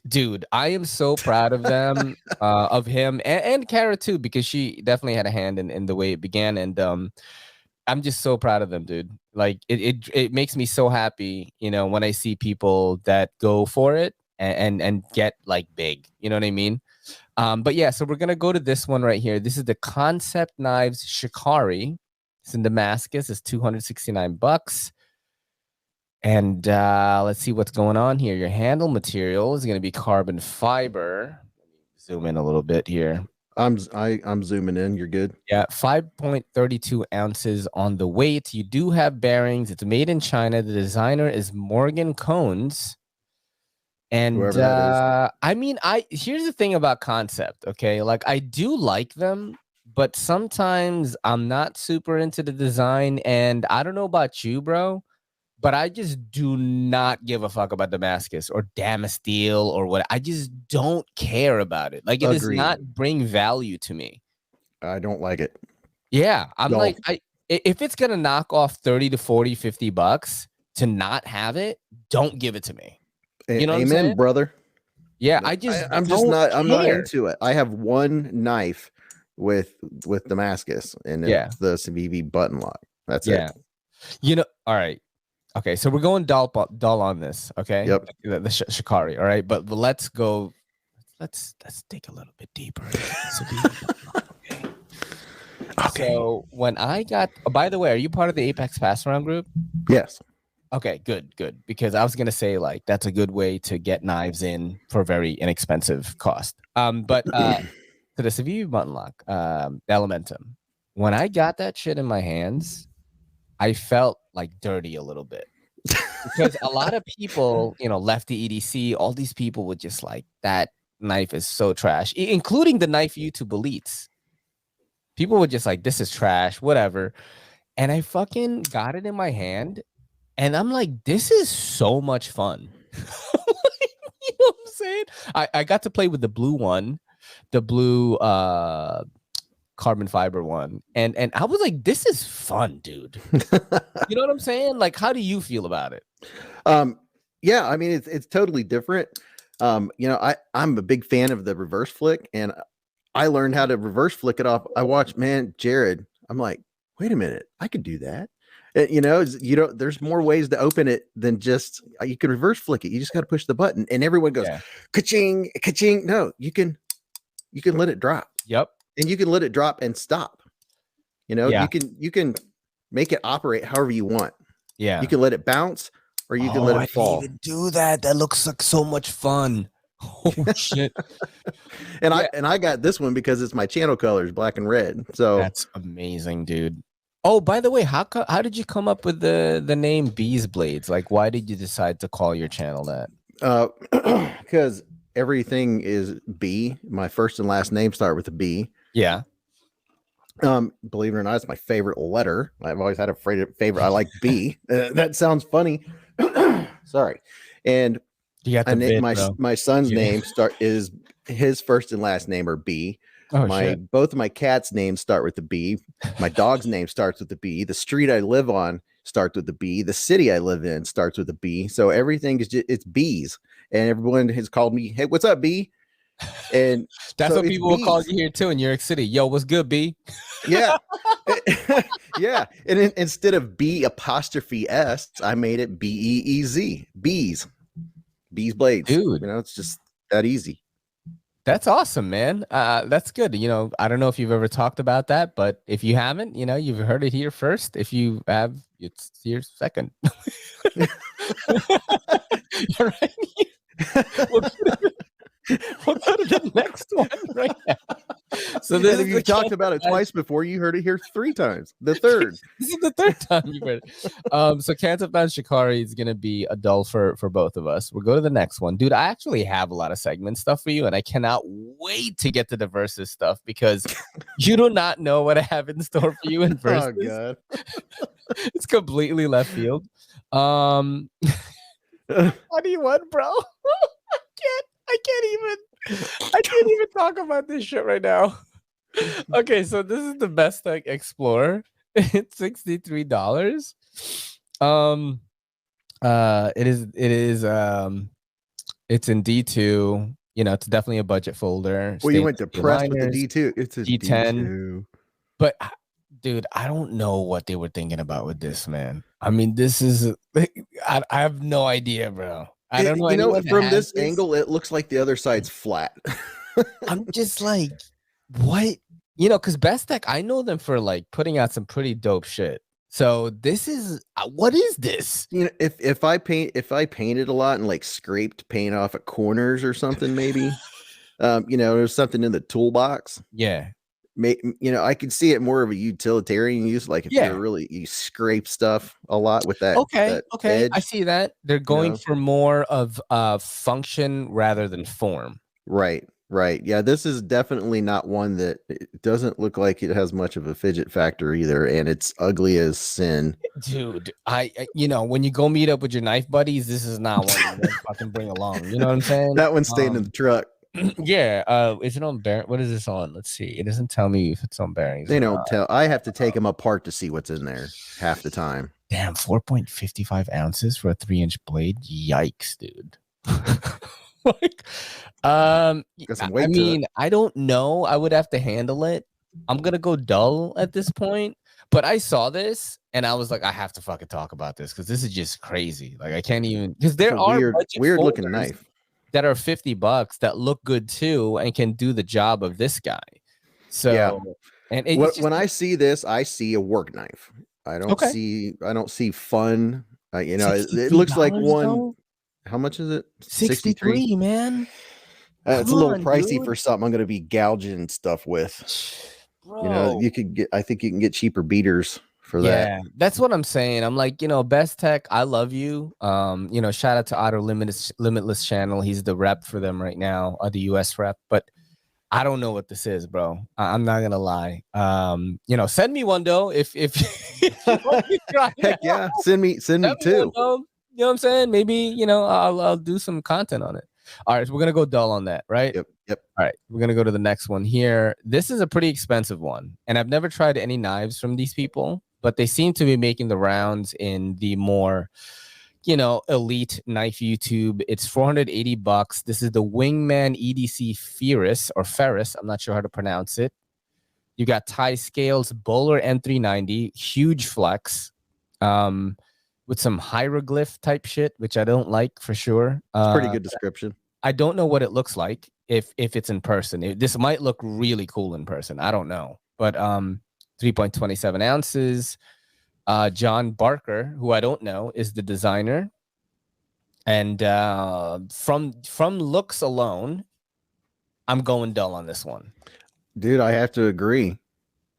Dude, I am so proud of them, of him and Kara too, because she definitely had a hand in the way it began, and I'm just so proud of them, dude. Like it makes me so happy, you know, when I see people that go for it and get like big. You know what I mean? But yeah, so we're gonna go to this one right here. This is the Concept Knives Shikari. It's in Damascus. It's $269. And let's see what's going on here. Your handle material is gonna be carbon fiber. Let me zoom in a little bit here. I'm zooming in. You're good. Yeah, 5.32 ounces on the weight. You do have bearings. It's made in China. The designer is Morgan Cones. And Whoever that I mean, here's the thing about Concept, okay? Like I do like them, but sometimes I'm not super into the design. And I don't know about you, bro, but I just do not give a fuck about Damascus or Damasteel or what. I just don't care about it. Like it does Agreed. not bring value to me. I don't like it. Yeah, I'm No. like, if it's gonna knock off 30 to 40, $50 to not have it, don't give it to me. You know what I'm Amen, saying? brother. Yeah, I just I'm just don't not. I'm not care. into it. I have one knife with Damascus, and Yeah, it's the CBV button lock. That's it. yeah. All right. Okay, so we're going dull on this. Okay, Yep. the Shikari. All right, but let's go. Let's dig a little bit deeper. Okay. Okay. So when I got, oh, by the way, are you part of the Apex Pass Around group? Yes. Okay, good. Because I was gonna say like that's a good way to get knives in for very inexpensive cost. But to the CBV button lock, Elementum. When I got that shit in my hands, I felt like dirty a little bit. Because a lot of people, left the EDC, all these people would just like, that knife is so trash, including the knife YouTube elites. People were just like, this is trash, whatever. And I fucking got it in my hand, and I'm like, this is so much fun. You know what I'm saying? I got to play with the blue one, the blue carbon fiber one, and I was like, this is fun, dude. You know what I'm saying? Like, how do you feel about it? Yeah, I mean it's totally different. I'm a big fan of the reverse flick, and I learned how to reverse flick it off. I watched Jared. I'm like, wait a minute, I could do that. There's more ways to open it than just you can reverse flick it. You just got to push the button, and everyone goes, ka-ching, ka-ching. No, you can let it drop. Yep. And you can let it drop and stop. You can make it operate however you want. Yeah. You can let it bounce, or you can let it fall. I didn't even do that. That looks like so much fun. Oh shit. And I got this one because it's my channel colors, black and red. So that's amazing, dude. Oh, by the way, how did you come up with the name Beez Blades? Like, why did you decide to call your channel that? Because everything is B. My first and last name start with a B. Yeah. Believe it or not, it's my favorite letter. I've always had a favorite. I like B. That sounds funny. Sorry. And you got my son's name is his first and last name are B. Both of my cats' names start with the B. My dog's name starts with the B. The street I live on starts with the B. The city I live in starts with a B. So everything is it's B's, and everyone has called me, "Hey, what's up, B?" And that's what people will call you here too in New York City. Yo, what's good, B? Yeah. Yeah. And instead of B apostrophe S, I made it BEEZ. Beez Blades. Dude. It's just that easy. That's awesome, man. That's good. I don't know if you've ever talked about that, but if you haven't, you've heard it here first. If you have, it's here second. All right. We'll go to the next one right now. So this if you've talked about it twice before, you heard it here 3 times. The third. This is the third time you've heard it. So Can't Ban Shikari is gonna be a dull for both of us. We'll go to the next one. Dude, I actually have a lot of segment stuff for you, and I cannot wait to get to the versus stuff because you do not know what I have in store for you in versus. Oh god. It's completely left field. What do you want, bro? I can't even talk about this shit right now. Okay, so this is the Best Tech Explorer. It's $63. It's in D2. It's definitely a budget folder. Well, you went to press with the D2. It's a D10. But dude, I don't know what they were thinking about with this, man. I mean, this is I have no idea, bro. I don't know. From this angle, it looks like the other side's flat. I'm just like, what? Because Best Tech, I know them for like putting out some pretty dope shit. So this is what is this? If I painted a lot and like scraped paint off at corners or something, maybe, there's something in the toolbox. Yeah. I can see it more of a utilitarian use, like if you scrape stuff a lot with that. Okay, edge, I see that. They're going for more of function rather than form. Right. Yeah, this is definitely not one that it doesn't look like it has much of a fidget factor either, and it's ugly as sin. Dude, I when you go meet up with your knife buddies, this is not one you fucking bring along. You know what I'm saying? That one's staying in the truck. Yeah. Is it on bearing? What is this on? Let's see. It doesn't tell me if it's on bearings. They don't tell. I have to take them apart to see what's in there half the time. Damn, 4.55 ounces for a 3-inch blade. Yikes, dude. Like, Got some I weight to it. mean, I don't know. I would have to handle it. I'm gonna go dull at this point. But I saw this and I was like, I have to fucking talk about this because this is just crazy. Like, I can't even, because It's there a are weird, budget weird looking folders knife. that are $50 that look good too and can do the job of this guy. So, Yeah. and it's just When I see this, I see a work knife. okay. I don't see fun. You know, it looks like $63 one. though. How much is it? 63. 63, man. It's Come a little on, pricey for dude. something I'm going to be gouging stuff with. You know, Bro. I think you can get cheaper beaters for that. Yeah, that's what I'm saying. I'm like, Best Tech, I love you. Shout out to Otto Limitless channel. He's the rep for them right now, the US rep. But I don't know what this is, bro. I'm not gonna lie. Send me one though. If you want me to try it Heck out. yeah, send me Send me one two. though. You know what I'm saying? Maybe I'll do some content on it. All right, so we're gonna go dull on that, right? Yep. All right, we're gonna go to the next one here. This is a pretty expensive one, and I've never tried any knives from these people, but they seem to be making the rounds in the more, elite knife YouTube. It's $480. This is the Wingman EDC Ferris. I'm not sure how to pronounce it. You got tie scales, Bowler M390, huge flex, with some hieroglyph type shit, which I don't like for sure. It's pretty good description. I don't know what it looks like if it's in person. This might look really cool in person. I don't know. But 3.27 ounces. John Barker, who I don't know, is the designer. And from looks alone, I'm going dull on this one. Dude, I have to agree.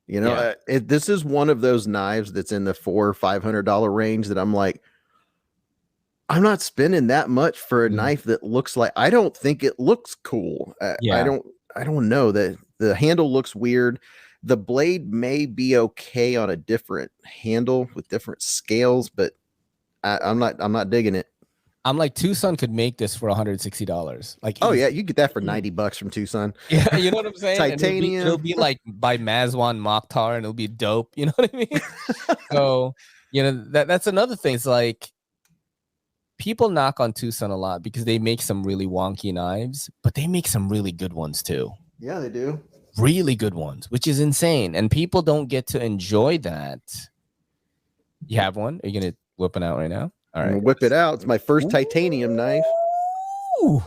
This is one of those knives that's in the $400 or $500 range that I'm like, I'm not spending that much for a knife that looks like, I don't think it looks cool. I don't know, that the handle looks weird. The blade may be okay on a different handle with different scales, but I'm not digging it. I'm like, Tucson could make this for $160. Like, oh yeah, you get that for $90 from Tucson. Yeah, you know what I'm saying? Titanium. It'll be like by Mazwan Mokhtar, and it'll be dope. You know what I mean? So, that's another thing. It's like, people knock on Tucson a lot because they make some really wonky knives, but they make some really good ones too. Yeah, they do. Really good ones, which is insane. And people don't get to enjoy that. You have one? Are you going to whip it out right now? All right. Whip it out. It's my first titanium knife. Ooh.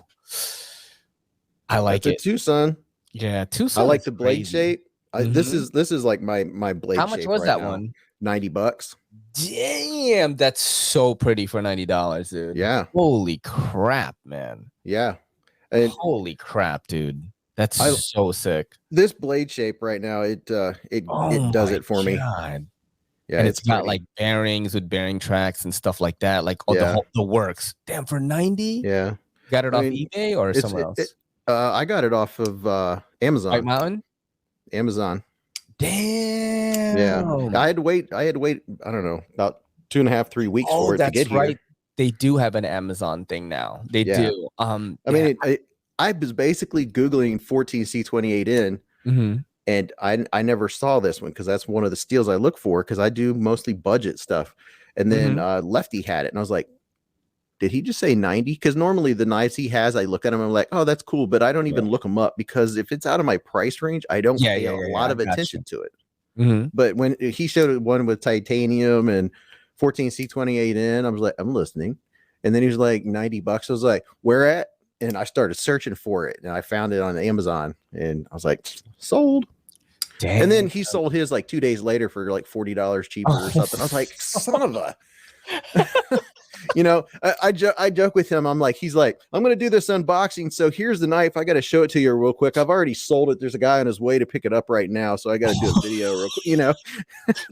I like it. Tucson. Yeah, Tucson. I like the blade shape. This is like my blade shape. How much was that one? $90. Damn, that's so pretty for $90, dude. Yeah. Holy crap, man. Yeah. And holy crap, dude. That's so sick. This blade shape right now, it does it for me. Yeah, and it's got like bearings with bearing tracks and stuff like that. Like the works. Damn, for 90? Yeah. Got it off eBay or somewhere else? I got it off of Amazon. White Mountain? Amazon. Damn. Yeah. I had to wait, I don't know, about 2.5, 3 weeks for it to get here. They do have an Amazon thing now. They do. I mean, I was basically Googling 14C28N, and I never saw this one because that's one of the steals I look for because I do mostly budget stuff. And then Lefty had it, and I was like, did he just say 90? Because normally the knives he has, I look at them, I'm like, oh, that's cool, but I don't even look them up because if it's out of my price range, I don't pay a lot of attention to it. But when he showed one with titanium and 14C28N, I was like, I'm listening. And then he was like $90. I was like, where at? And I started searching for it, and I found it on Amazon, and I was like, sold. Damn. And then he sold his like 2 days later for like $40 cheaper or something. I was like, son of a. I joke with him. I'm like, he's like, I'm going to do this unboxing. So here's the knife. I got to show it to you real quick. I've already sold it. There's a guy on his way to pick it up right now. So I got to do a video real quick,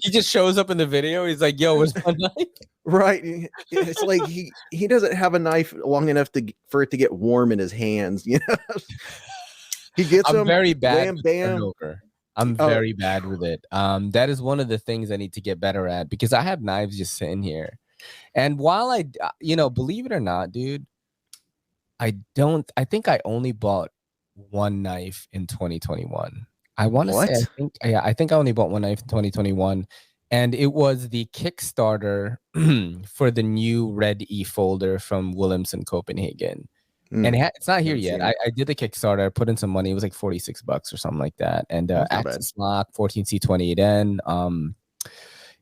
He just shows up in the video. He's like, yo, where's my knife? Right. It's like he doesn't have a knife long enough for it to get warm in his hands. He gets them. Very bad. Bam, bam. I'm very bad with it. That is one of the things I need to get better at because I have knives just sitting here. And while I, believe it or not, dude, I think I only bought one knife in 2021. I want to say, I think I only bought one knife in 2021. And it was the Kickstarter for the new Red E folder from Williamson Copenhagen. And it's not here Haven't yet. seen it. I did the Kickstarter. I put in some money. It was like $46 or something like that. And That's not bad. Axis lock, 14C28N.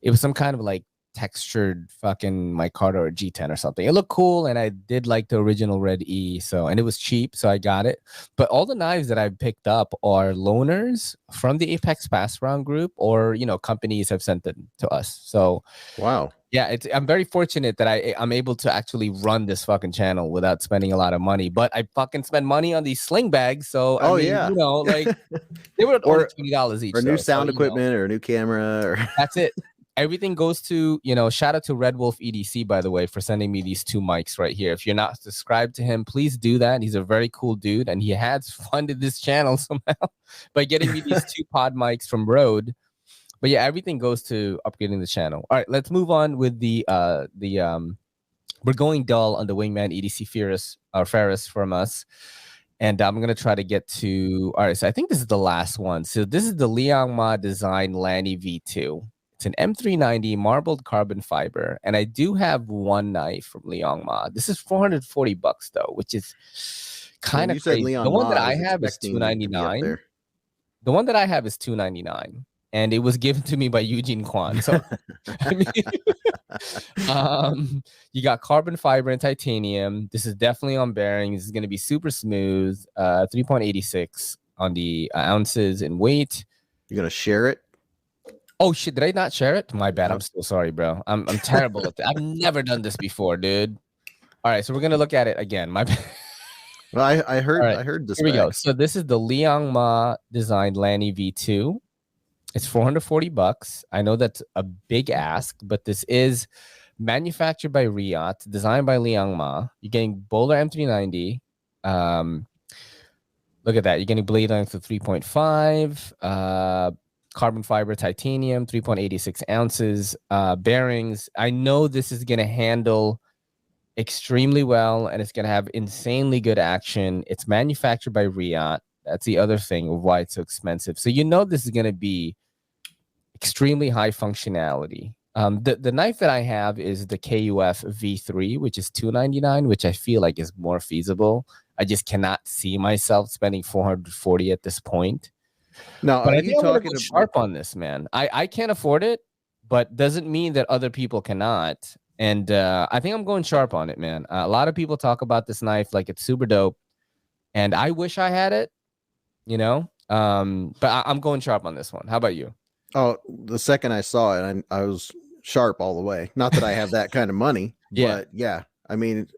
It was some kind of like textured fucking micarta or G10 or something. It looked cool, and I did like the original Red E. So, and it was cheap, so I got it. But all the knives that I picked up are loaners from the Apex Pass Round group, or companies have sent them to us. So, wow. Yeah, I'm very fortunate that I'm able to actually run this fucking channel without spending a lot of money. But I fucking spend money on these sling bags, so I mean, yeah. like they were only $20 each. Or new though, sound so, equipment or a new camera. Or that's it. Everything goes to, shout out to Red Wolf EDC, by the way, for sending me these 2 mics right here. If you're not subscribed to him, please do that. He's a very cool dude, and he has funded this channel somehow by getting me these 2 pod mics from Rode. But yeah, everything goes to upgrading the channel. All right, let's move on with the we're going dull on the Wingman EDC Ferris from us. And I'm going to try to get to, all right, so I think this is the last one. So this is the Liangma design Lanny V2. It's an M390 marbled carbon fiber. And I do have one knife from Liangma. This is $440 though, which is kind of crazy. The one that I have is $299. The one that I have is $299. And it was given to me by Eugene Kwan. So, I mean, you got carbon fiber and titanium. This is definitely on bearings. This is going to be super smooth. 3.86 on the ounces in weight. You're going to share it? Oh, shit. Did I not share it? My bad. I'm so sorry, bro. I'm terrible at that. I've never done this before, dude. All right. So we're going to look at it again. My bad. Well, I heard, right. I heard this. Here we go. So this is the Liangma designed Lanny V2. It's $440. I know that's a big ask, but this is manufactured by Riot, designed by Liangma. You're getting Bowler M390. Look at that. You're getting blade length of 3.5, carbon fiber titanium, 3.86 ounces, bearings. I know this is going to handle extremely well, and it's going to have insanely good action. It's manufactured by Riot. That's the other thing of why it's so expensive. So this is going to be extremely high functionality. The knife that I have is the KUF V3, which is $299, which I feel like is more feasible. I just cannot see myself spending $440 at this point. No, but I think I'm gonna go sharp on this, man. I can't afford it, but doesn't mean that other people cannot. And I think I'm going sharp on it, man. A lot of people talk about this knife like it's super dope, and I wish I had it, but I'm going sharp on this one. How about you? Oh, the second I saw it, I was sharp all the way. Not that I have that kind of money, but yeah, I mean,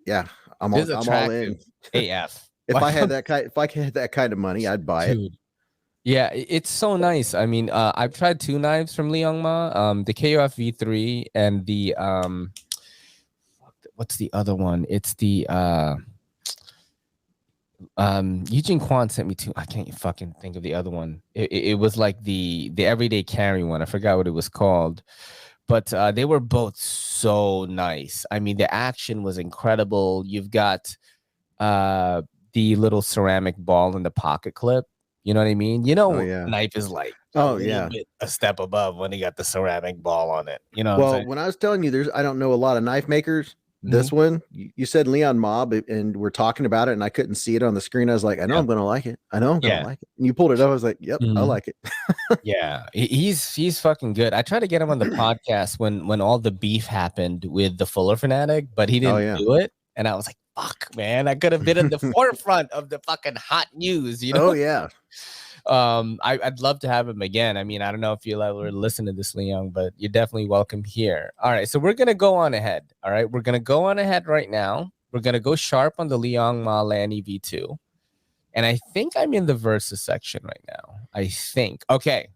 yeah, I'm all in. AF. If I had that kind of money, I'd buy it. Yeah, it's so nice. I mean, I've tried 2 knives from Liangma, the KOF V3 and the what's the other one? It's the Eugene Kwan sent me 2. I can't fucking think of the other one. It was like the everyday carry one. I forgot what it was called, but they were both so nice. I mean, the action was incredible. You've got the little ceramic ball in the pocket clip. You know what I mean? Knife is like a step above when you got the ceramic ball on it. Well, when I was telling you, I don't know a lot of knife makers. This one, you said Leon Mob, and we're talking about it, and I couldn't see it on the screen. I was like, I know I'm gonna like it. I know I'm gonna like it. And you pulled it up. I was like, yep, I like it. Yeah, he's fucking good. I tried to get him on the podcast when all the beef happened with the Fuller Fanatic, but he didn't do it. And I was like, fuck, man, I could have been in the forefront of the fucking hot news. Oh yeah. I'd love to have him again. I mean, I don't know if you'll ever listen to this, Leon, but you're definitely welcome here. All right, so we're gonna go on ahead. All right, we're gonna go on ahead right now. We're gonna go sharp on the Liangma Lanny V2, and I think I'm in the versus section right now. I think. Okay,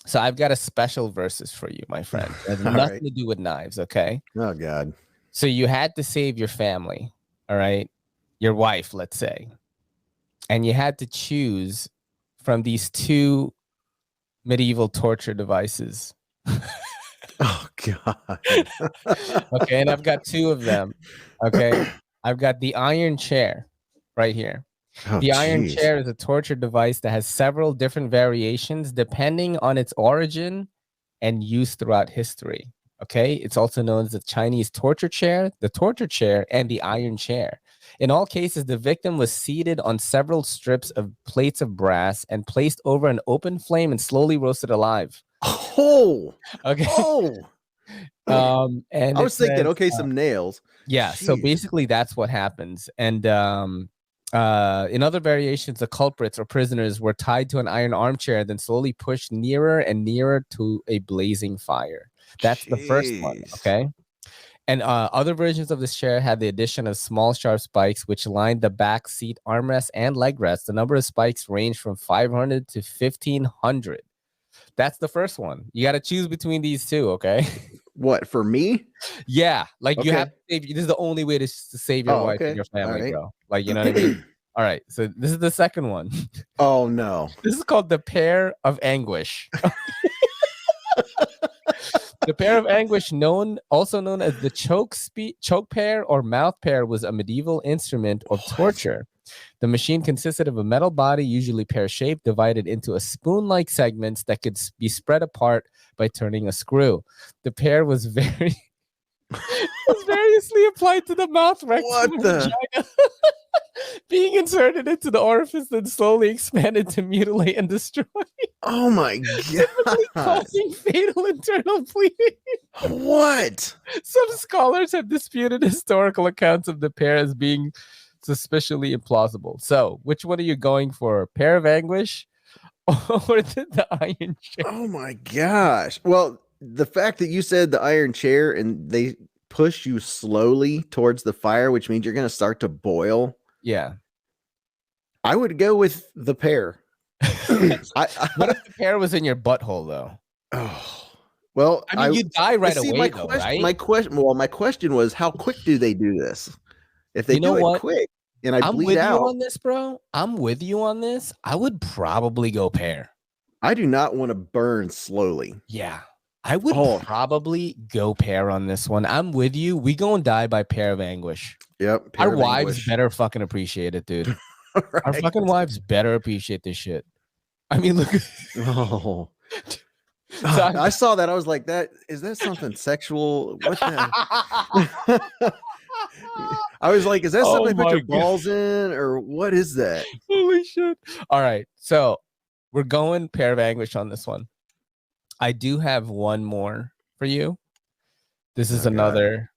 so I've got a special versus for you, my friend. It has nothing to do with knives. Okay. Oh God. So you had to save your family. All right, your wife, let's say, and you had to choose from these 2 medieval torture devices. Oh God. Okay, and I've got 2 of them. Okay, I've got the iron chair right here. The iron chair is a torture device that has several different variations depending on its origin and use throughout history. Okay, it's also known as the Chinese torture chair, the torture chair, and the iron chair. In all cases, the victim was seated on several strips of plates of brass and placed over an open flame and slowly roasted alive. Oh, Okay. oh. And I it was thinking, says, okay, some nails. yeah, so Jeez. basically that's what happens. And in other variations, the culprits or prisoners were tied to an iron armchair, then slowly pushed nearer and nearer to a blazing fire. That's the first one, Jeez. okay? And other versions of this chair had the addition of small sharp spikes, which lined the back seat armrest and leg rest. The number of spikes ranged from 500 to 1,500. That's the first one. You got to choose between these two, okay? What, for me? Yeah, like you have Okay. to save. This is the only way to save your Oh, wife and okay. your All family, right. bro. Like, you know what I mean? All right, so this is the second one. Oh, no. This is called the Pair of Anguish. The Pair of Anguish, also known as the choke pair or mouth pair, was a medieval instrument of torture. The machine consisted of a metal body, usually pear-shaped, divided into a spoon-like segments that could be spread apart by turning a screw. The pair was was variously applied to the mouth, rectum, What and the? vagina, being inserted into the orifice, then slowly expanded to mutilate and destroy, Oh, my typically God. causing fatal internal bleeding. What? Some scholars have disputed historical accounts of the pair as being suspiciously implausible. So, which one are you going for? Pair of Anguish or the iron chair? Oh, my gosh. Well, the fact that you said the iron chair and they push you slowly towards the fire, which means you're going to start to boil. Yeah. I would go with the pair. What if the pair was in your butthole, though? Oh, well, I mean, you die right see, away, though, right? My question was, how quick do they do this? If they You know do it what? quick and I I'm bleed with you out, on this, bro. I'm with you on this. I would probably go pair. I do not want to burn slowly. Yeah. I would Oh. probably go pair on this one. I'm with you. We gonna die by Pair of Anguish. Yep. Our wives better fucking appreciate it, dude. Right. Our fucking wives better appreciate this shit. I mean, look. Oh. So I saw that. I was like, is that something sexual? What the? I was like, is that Oh something to put my your balls in, or what is that? Holy shit. All right. So we're going Pair of Anguish on this one. I do have one more for you. This is another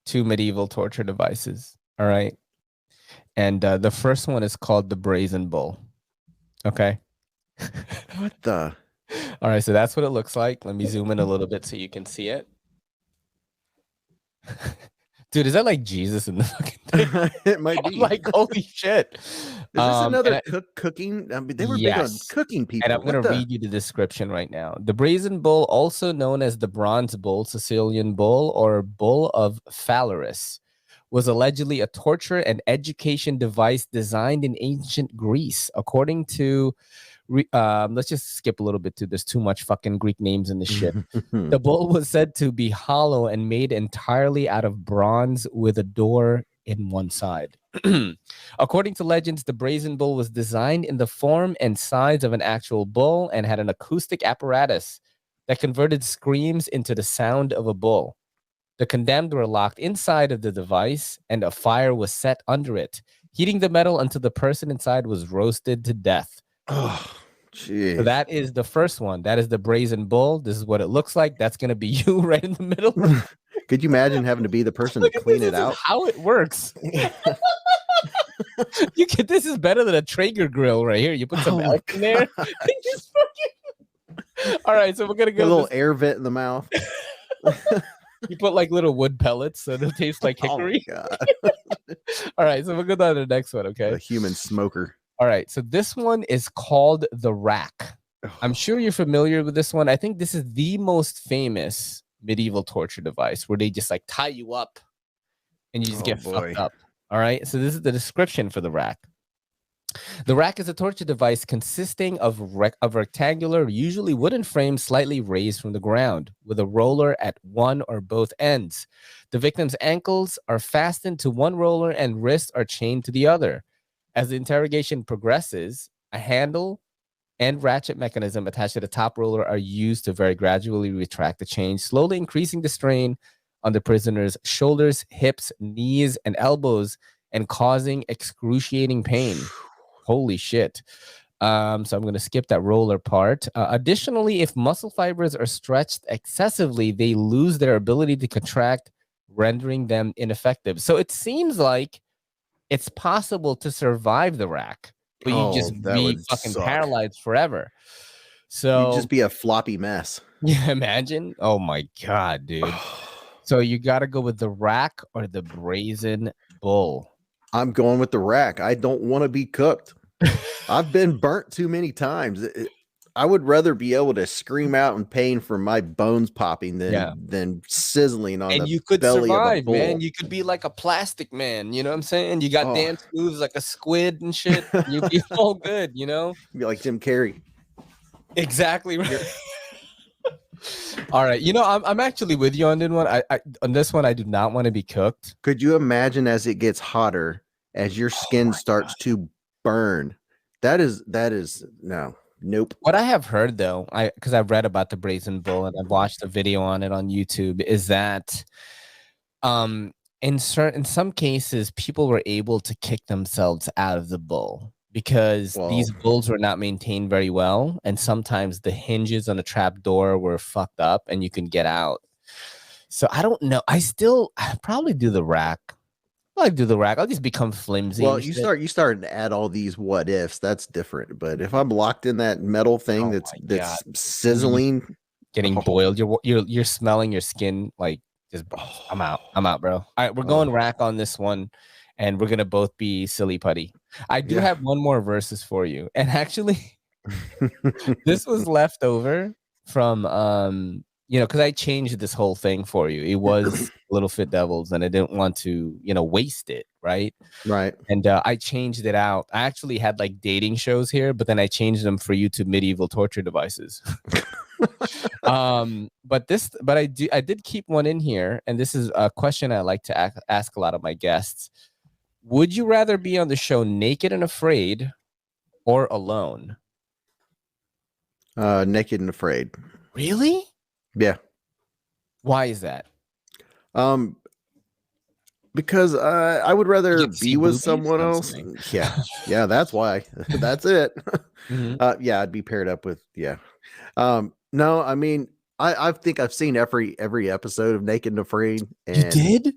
2 medieval torture devices. All right. And the first one is called the Brazen Bull. Okay. What the? All right. So that's what it looks like. Let me zoom in a little bit so you can see it. Dude, is that like Jesus in the fucking thing? It might be. Like, holy shit. Is this another cooking? I mean, they were big on cooking people. And I'm going to read you the description right now. The Brazen Bull, also known as the Bronze Bull, Sicilian Bull, or Bull of Phalaris, was allegedly a torture and education device designed in ancient Greece. According to, let's just skip a little bit to there's too much fucking Greek names in this shit. The bull was said to be hollow and made entirely out of bronze with a door in one side. According to legends, the Brazen Bull was designed in the form and size of an actual bull and had an acoustic apparatus that converted screams into the sound of a bull. The condemned were locked inside of the device, and a fire was set under it, heating the metal until the person inside was roasted to death. Oh, geez. So that is the first one. That is the Brazen Bull. This is what it looks like. That's going to be you right in the middle. Could you imagine having to be the person to clean it out? How it works. This is better than a Traeger grill right here. You put some elk in there. All right, so we're gonna go a little air vent in the mouth. You put like little wood pellets so it'll taste like hickory. Oh my God. All right, so we'll go down to the next one. Okay, a human smoker. All right, so this one is called the rack. I'm sure you're familiar with this one. I think this is the most famous medieval torture device where they just like tie you up and you just get fucked up. All right, so this is the description for the rack. The rack is a torture device consisting of a rectangular, usually wooden frame slightly raised from the ground with a roller at one or both ends. The victim's ankles are fastened to one roller and wrists are chained to the other. As the interrogation progresses, a handle and ratchet mechanism attached to the top roller are used to very gradually retract the chain, slowly increasing the strain on the prisoner's shoulders, hips, knees, and elbows, and causing excruciating pain. Holy shit. So I'm going to skip that roller part. Additionally, if muscle fibers are stretched excessively, they lose their ability to contract, rendering them ineffective. So it seems like it's possible to survive the rack, but you just that be would fucking suck. paralyzed forever. You'd So just be a floppy mess. yeah, imagine. Oh my God, dude. So you got to go with the rack or the Brazen Bull. I'm going with the rack. I don't want to be cooked. I've been burnt too many times. I would rather be able to scream out in pain from my bones popping than sizzling on And the you could belly of a survive, bull. man. You could be like a plastic man. You know what I'm saying? You got dance moves like a squid and shit. You'd be all good, you know? Be like Jim Carrey. Exactly right. All right. You know, I'm actually with you on this one. I on this one, I do not want to be cooked. Could you imagine as it gets hotter, as your skin starts to burn? That is nope. What I have heard though, because I've read about the Brazen Bull and I've watched a video on it on YouTube, is that in some cases people were able to kick themselves out of the bull because these bulls were not maintained very well, and sometimes the hinges on the trap door were fucked up and you can get out. So I don't know. I probably do the rack. I'll just become flimsy. Well, you start to add all these what ifs. That's different. But if I'm locked in that metal thing that's sizzling, getting boiled, you're smelling your skin like just. I'm out, bro. All right, we're going rack on this one, and we're gonna both be silly putty. I do have one more verses for you, and actually, this was left over from because I changed this whole thing for you. It was Little Fit Devils, and I didn't want to, waste it, right? Right. And I changed it out. I actually had like dating shows here, but then I changed them for you to medieval torture devices. But I did keep one in here, and this is a question I like to ask a lot of my guests. Would you rather be on the show naked and afraid or alone? Naked and afraid. Really? Yeah. Why is that? Because I would rather be with someone else. Yeah, that's why. That's it. Mm-hmm. Yeah, I'd be paired up with no, I mean, I think I've seen every episode of Naked and Afraid. And, you did?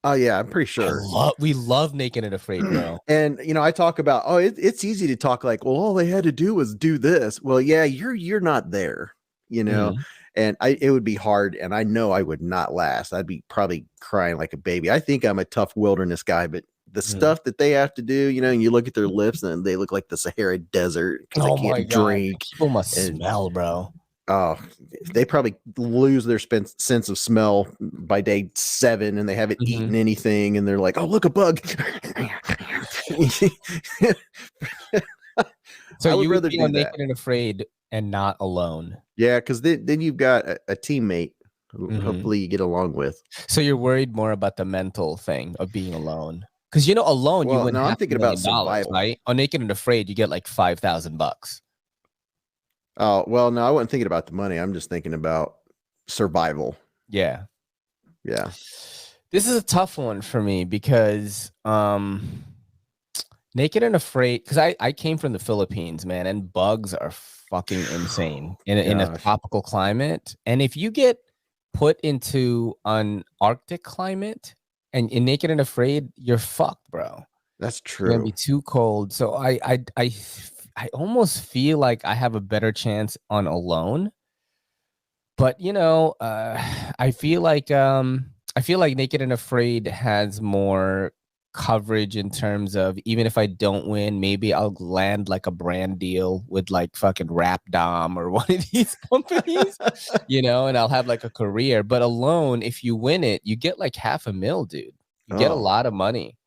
Oh yeah, I'm pretty sure. We love Naked and Afraid, bro. And I talk about it's easy to talk like, well, all they had to do was do this. Well, yeah, you're not there, Mm-hmm. And it would be hard, and I know I would not last. I'd be probably crying like a baby. I think I'm a tough wilderness guy, but the stuff that they have to do, and you look at their lips and they look like the Sahara Desert because they can't drink. People must smell, bro. Oh, they probably lose their sense of smell by day 7, and they haven't eaten anything, and they're like, "Oh, look, a bug." So you would rather be on Naked and Afraid and not alone. Yeah, because then you've got a teammate who hopefully you get along with. So you're worried more about the mental thing of being alone, because alone you wouldn't. No, I'm thinking about survival. Right? On Naked and Afraid, you get like $5,000. Oh, well, no, I wasn't thinking about the money. I'm just thinking about survival. Yeah. Yeah. This is a tough one for me because Naked and Afraid, because I came from the Philippines, man, and bugs are fucking insane in a tropical climate. And if you get put into an Arctic climate and in Naked and Afraid, you're fucked, bro. That's true. It's gonna be too cold. So I almost feel like I have a better chance on alone. But I feel like Naked and Afraid has more coverage in terms of, even if I don't win, maybe I'll land like a brand deal with like fucking Rap Dom or one of these companies, and I'll have like a career. But alone, if you win it, you get like $500,000, dude. You get a lot of money.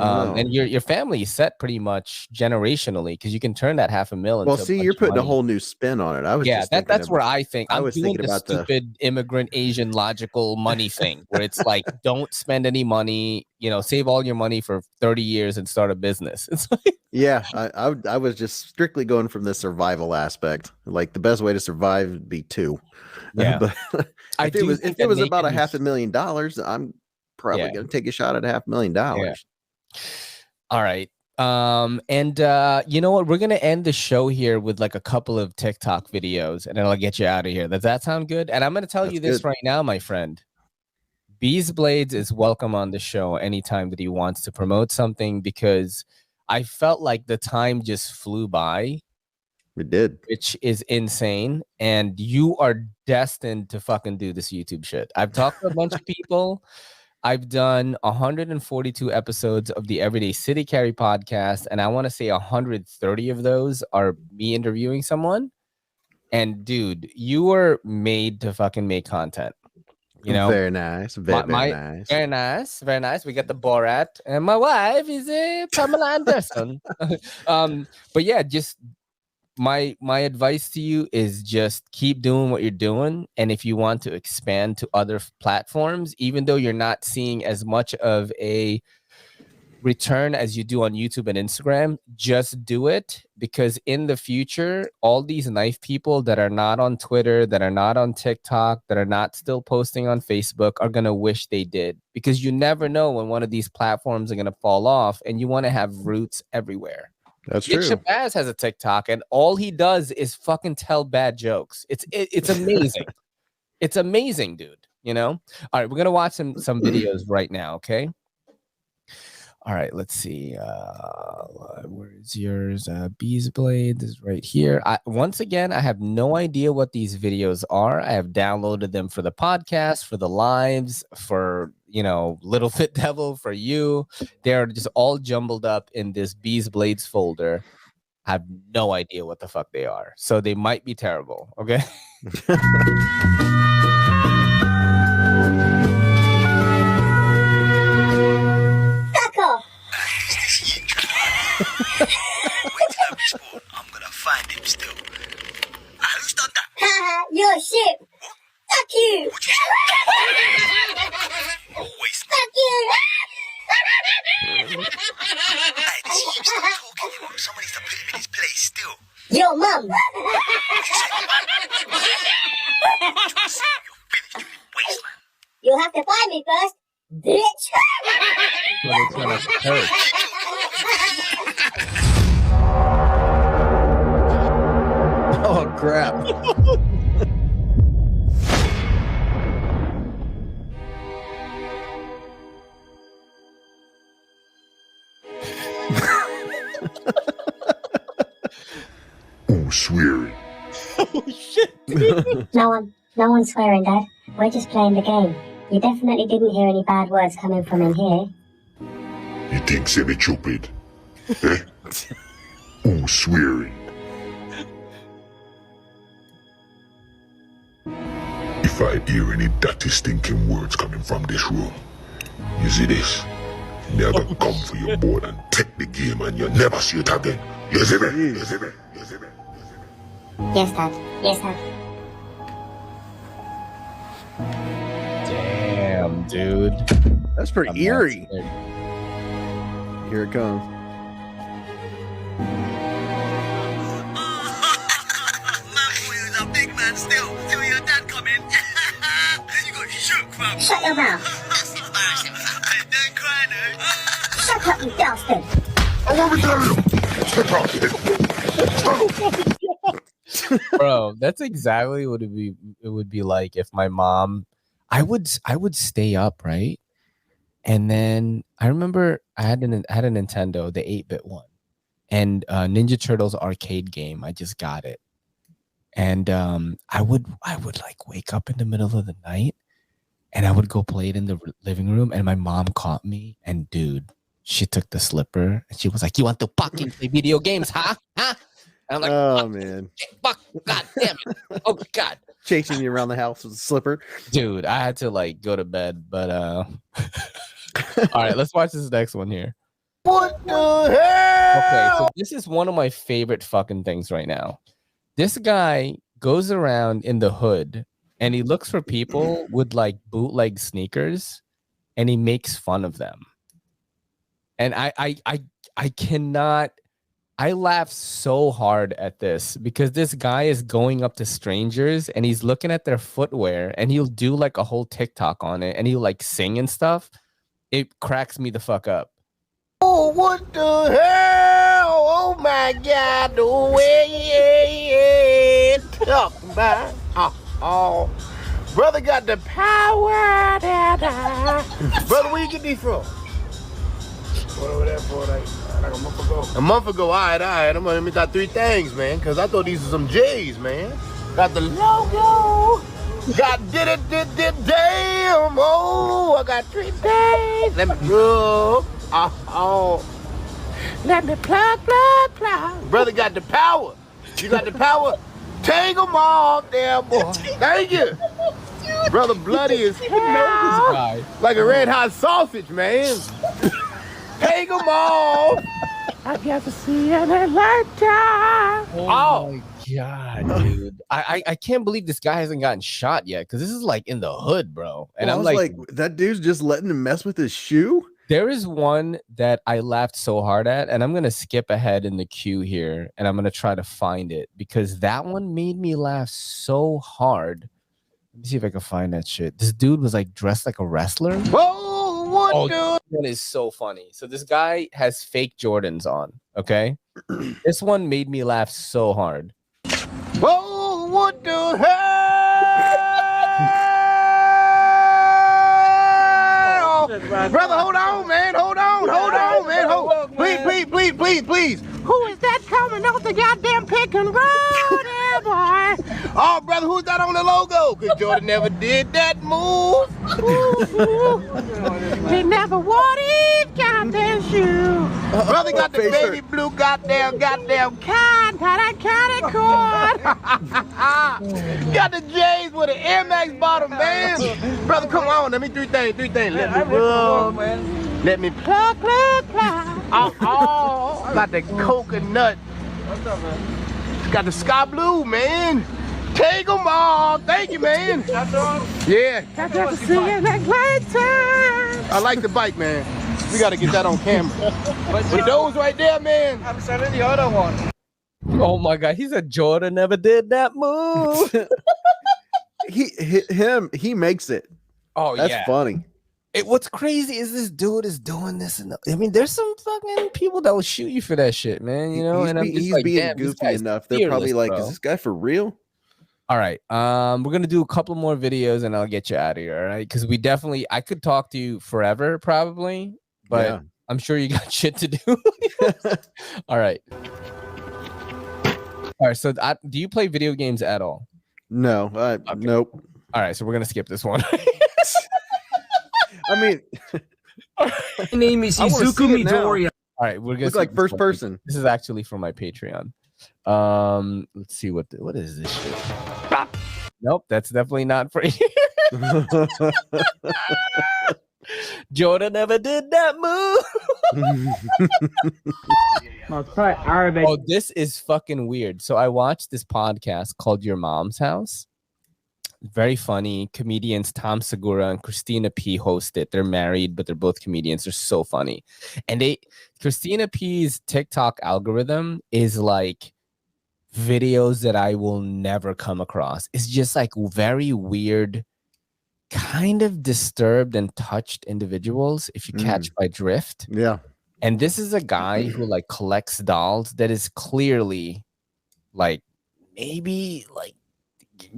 I don't know. And your family is set pretty much generationally because you can turn that $500,000 Well, into see, a you're bunch of putting a money. whole new spin on it. I was Yeah, just thinking that's where I think I I'm was doing thinking the about stupid immigrant Asian logical money thing where it's like, don't spend any money, save all your money for 30 years and start a business. It's like, yeah, I was just strictly going from the survival aspect. Like the best way to survive would be two. yeah, But I if it do was think that about a making $500,000, I'm probably yeah, going to take a shot at $500,000. yeah. All right. And you know what? We're gonna end the show here with like a couple of TikTok videos, and then I'll get you out of here. Does that sound good? And I'm gonna tell That's you this good. right now, my friend. Beez Blades is welcome on the show anytime that he wants to promote something because I felt like the time just flew by, It did. which is insane. And you are destined to fucking do this YouTube shit. I've talked to a bunch of people. I've done 142 episodes of the Everyday City Carry podcast, and I want to say 130 of those are me interviewing someone. And dude, you were made to fucking make content. Very nice. Very nice. Very nice, very nice. We got the Borat, and my wife is Pamela Anderson. But yeah, just my advice to you is just keep doing what you're doing, and if you want to expand to other platforms, even though you're not seeing as much of a return as you do on YouTube and Instagram, just do it, because in the future, all these knife people that are not on Twitter, that are not on TikTok, that are not still posting on Facebook are going to wish they did, because you never know when one of these platforms are going to fall off, and you want to have roots everywhere. That's Nick true. Shabazz has a TikTok, and all he does is fucking tell bad jokes. It's amazing. It's amazing, dude. All right, we're gonna watch some videos right now. Okay. All right, let's see. Where's yours? Beez Blades is right here. Once again, I have no idea what these videos are. I have downloaded them for the podcast, for the lives, for Little Fit Devil, for you. They're just all jumbled up in this Beez Blades folder. I have no idea what the fuck they are, so they might be terrible. Okay. I'm gonna find him still. Who's done that? You're shit. Fuck you. Waste. Fuck you. Hey, does he keep stop talking? Somebody needs to put him in his place still. Your mum. You're finished, you wasteland. You'll have to find me first, bitch. Oh, crap. Oh, swearing. Oh shit. No one's swearing, Dad. We're just playing the game. You definitely didn't hear any bad words coming from in here. You think semi stupid? Eh? Oh, swearing. If I hear any dirty stinking words coming from this room, you see this? They're gonna come for your board and take the game, and you'll never see it again. You see me? You see me? You see me? Yes, Dad. Yes, Dad. Damn, dude. That's pretty I'm eerie. not Here it comes. Man, boy, you're a big man still. Till your dad come in. You got shook, fam. Shut your mouth. That's embarrassing, fam. Hey, don't cry, no. Shut up, you bastard. I want to tell you. Step out. Bro, that's exactly what it would be like if my mom, I would stay up, right? And then I remember I had a Nintendo, the 8-bit one, and Ninja Turtles arcade game. I just got it. And I would like wake up in the middle of the night, and I would go play it in the living room, and my mom caught me, and dude, she took the slipper and she was like, "You want to fucking play video games, huh? Huh?" And I'm like, Oh, man. fuck, god damn it. Oh god. Chasing you around the house with a slipper. Dude, I had to like go to bed, but all right, let's watch this next one here. What the hell? Okay, so this is one of my favorite fucking things right now. This guy goes around in the hood and he looks for people with like bootleg sneakers and he makes fun of them. And I cannot, I laugh so hard at this because this guy is going up to strangers and he's looking at their footwear and he'll do like a whole TikTok on it and he'll like sing and stuff. It cracks me the fuck up. Oh, what the hell? Oh my God, the way talk about. Oh, brother got the power. Brother, where you get these from? What over there for like a month ago? A month ago, all right. I'm gonna got 3 things, man, because I thought these were some J's, man. Got the logo. Got did damn. Oh, I got 3 things. Let me rub. Oh. Let me plug. Brother got the power. You got the power? Take them off there, boy. Thank you. Brother bloody as hell. Like a red hot sausage, man. Take them off. I got to see in that lifetime. Oh my God, dude. I can't believe this guy hasn't gotten shot yet because this is like in the hood, bro. And well, I'm like, that dude's just letting him mess with his shoe. There is one that I laughed so hard at, and I'm going to skip ahead in the queue here, and I'm going to try to find it because that one made me laugh so hard. Let me see if I can find that shit. This dude was like dressed like a wrestler. Whoa, what This one is so funny. So this guy has fake Jordans on, okay? This one made me laugh so hard. Whoa, what the hell? Brother, hold on, man. Hold on, man. Please. Who is that coming off the goddamn pick and roll there, boy? Oh, brother, who's that on the logo? Because Jordan never did that move. He never wore these goddamn shoes. Brother got the baby blue goddamn kind cord. Got the J's with an Air Max bottom, man. Brother, come on. Let me 3 things. Let me rub. Let me plug. Oh, got the coconut. What's up, man? Got the sky blue, man. Take them all. Thank you, man. Yeah. I got to see it like lifetime. I like the bike, man. We got to get that on camera. With those right there, man. I'm selling the other one. Oh my God, he said Jordan never did that move. he makes it. Oh, that's yeah. funny. What's crazy is this dude is doing this. I mean, there's some fucking people that will shoot you for that shit, man. You know, he's like, being goofy enough. They're probably like, bro. Is this guy for real? All right. We're gonna do a couple more videos and I'll get you out of here. All right, because I could talk to you forever, probably, but yeah. I'm sure you got shit to do. All right. All right. So, do you play video games at all? No. Okay. Nope. All right. So we're gonna skip this one. I mean, my name is Izuku Midoriya. All right, we're gonna look like first person. This is actually for my Patreon. Let's see what is this shit? Nope, that's definitely not for you. Jordan never did that move. Oh, this is fucking weird. So I watched this podcast called Your Mom's House. Very funny comedians. Tom Segura and Christina P host it. They're married, but they're both comedians. They're so funny. And Christina P's TikTok algorithm is like videos that I will never come across. It's just like very weird, kind of disturbed and touched individuals, if you catch my drift. Yeah. And this is a guy who like collects dolls that is clearly like maybe like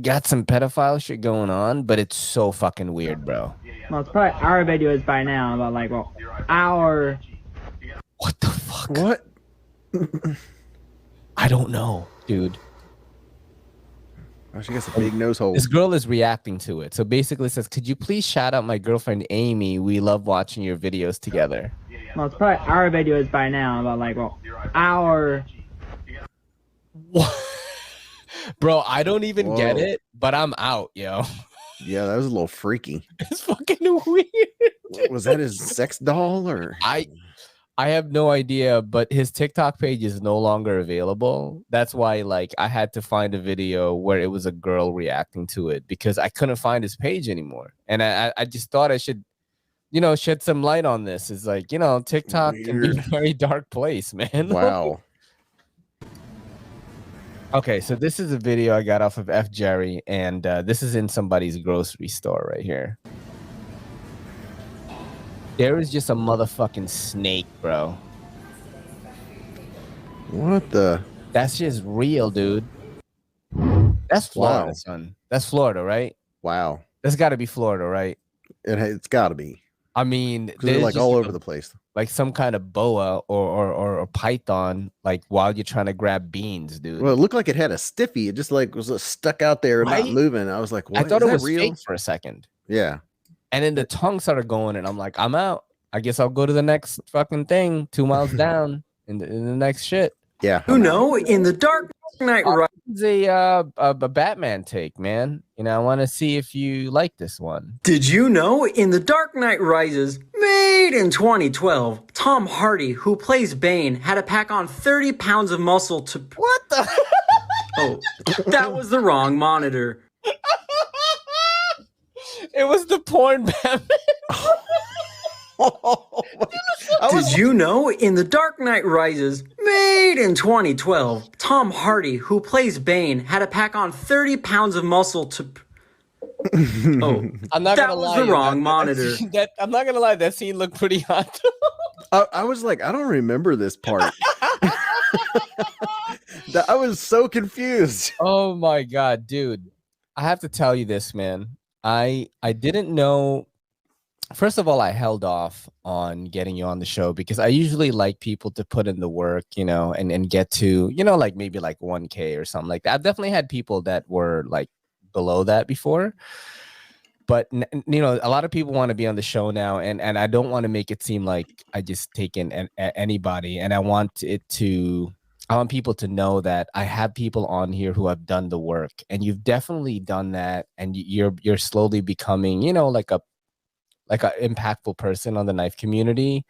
got some pedophile shit going on, but it's so fucking weird, bro. Well, it's probably our videos by now, but like, well, our... What the fuck? What? I don't know, dude. Oh, she gets a big nose hole. This girl is reacting to it. So basically it says, could you please shout out my girlfriend, Amy? We love watching your videos together. Well, it's probably our videos by now, but like, well, our... What? Bro, I don't even get it, but I'm out, yo. Yeah, that was a little freaky. It's fucking weird. Was that his sex doll or? I have no idea, but his TikTok page is no longer available. That's why, like, I had to find a video where it was a girl reacting to it because I couldn't find his page anymore. And I just thought I should, you know, shed some light on this. It's like, you know, TikTok can be a very dark place, man. Wow. Okay, so this is a video I got off of F Jerry, and this is in somebody's grocery store right here. There is just a motherfucking snake, bro. What the? That's just real, dude. That's Florida, son. That's Florida, right? Wow. That's got to be Florida, right? It's got to be. I mean, they're like all over the place. Like some kind of boa or python, like while you're trying to grab beans, dude. Well, it looked like it had a stiffy. It just like was stuck out there and not moving. I was like, what? I thought it was real? fake for a second. Yeah. And then the tongue started going, and I'm like, I'm out. I guess I'll go to the next fucking thing 2 miles down in the next shit. Yeah. You know, in the Dark Knight Rises, a Batman take, man. You know, I want to see if you like this one. Did you know in The Dark Knight Rises, made in 2012, Tom Hardy, who plays Bane, had to pack on 30 pounds of muscle to... What the? Oh, that was the wrong monitor. It was the porn Batman. Did you know in The Dark Knight Rises, made in 2012, Tom Hardy, who plays Bane, had to pack on 30 pounds of muscle to... Oh, I'm not that gonna was lie, the wrong monitor. I'm not gonna lie, that scene looked pretty hot. I was like, I don't remember this part. I was so confused. Oh my god, dude. I have to tell you this, man. I didn't know. First of all, I held off on getting you on the show because I usually like people to put in the work, you know, and get to, you know, like maybe like 1K or something like that. I've definitely had people that were like below that before. But, you know, a lot of people want to be on the show now, and I don't want to make it seem like I just take in anybody. And I want people to know that I have people on here who have done the work, and you've definitely done that, and you're slowly becoming, you know, like a impactful person on the knife community.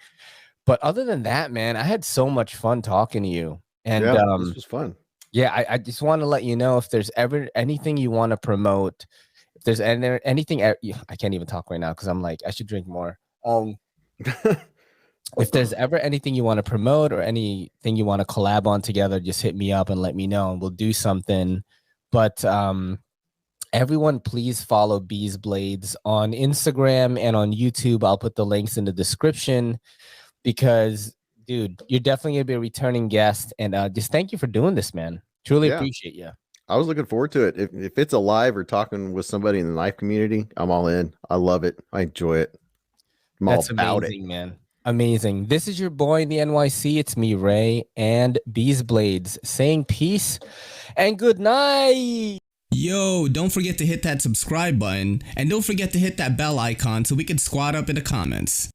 But other than that, man, I had so much fun talking to you. And yeah, this was fun. Yeah, I just want to let you know if there's ever anything you want to promote, if there's anything, I can't even talk right now because I'm like, I should drink more. If there's ever anything you want to promote or anything you want to collab on together, just hit me up and let me know, and we'll do something. But everyone, please follow Beez Blades on Instagram and on YouTube. I'll put the links in the description because, dude, you're definitely going to be a returning guest. And just thank you for doing this, man. Truly appreciate you. I was looking forward to it. If it's alive or talking with somebody in the knife community, I'm all in. I love it. I enjoy it. That's amazing, man. Amazing. This is your boy in the NYC. It's me, Ray, and Beez Blades saying peace and good night. Yo, don't forget to hit that subscribe button, and don't forget to hit that bell icon so we can squad up in the comments.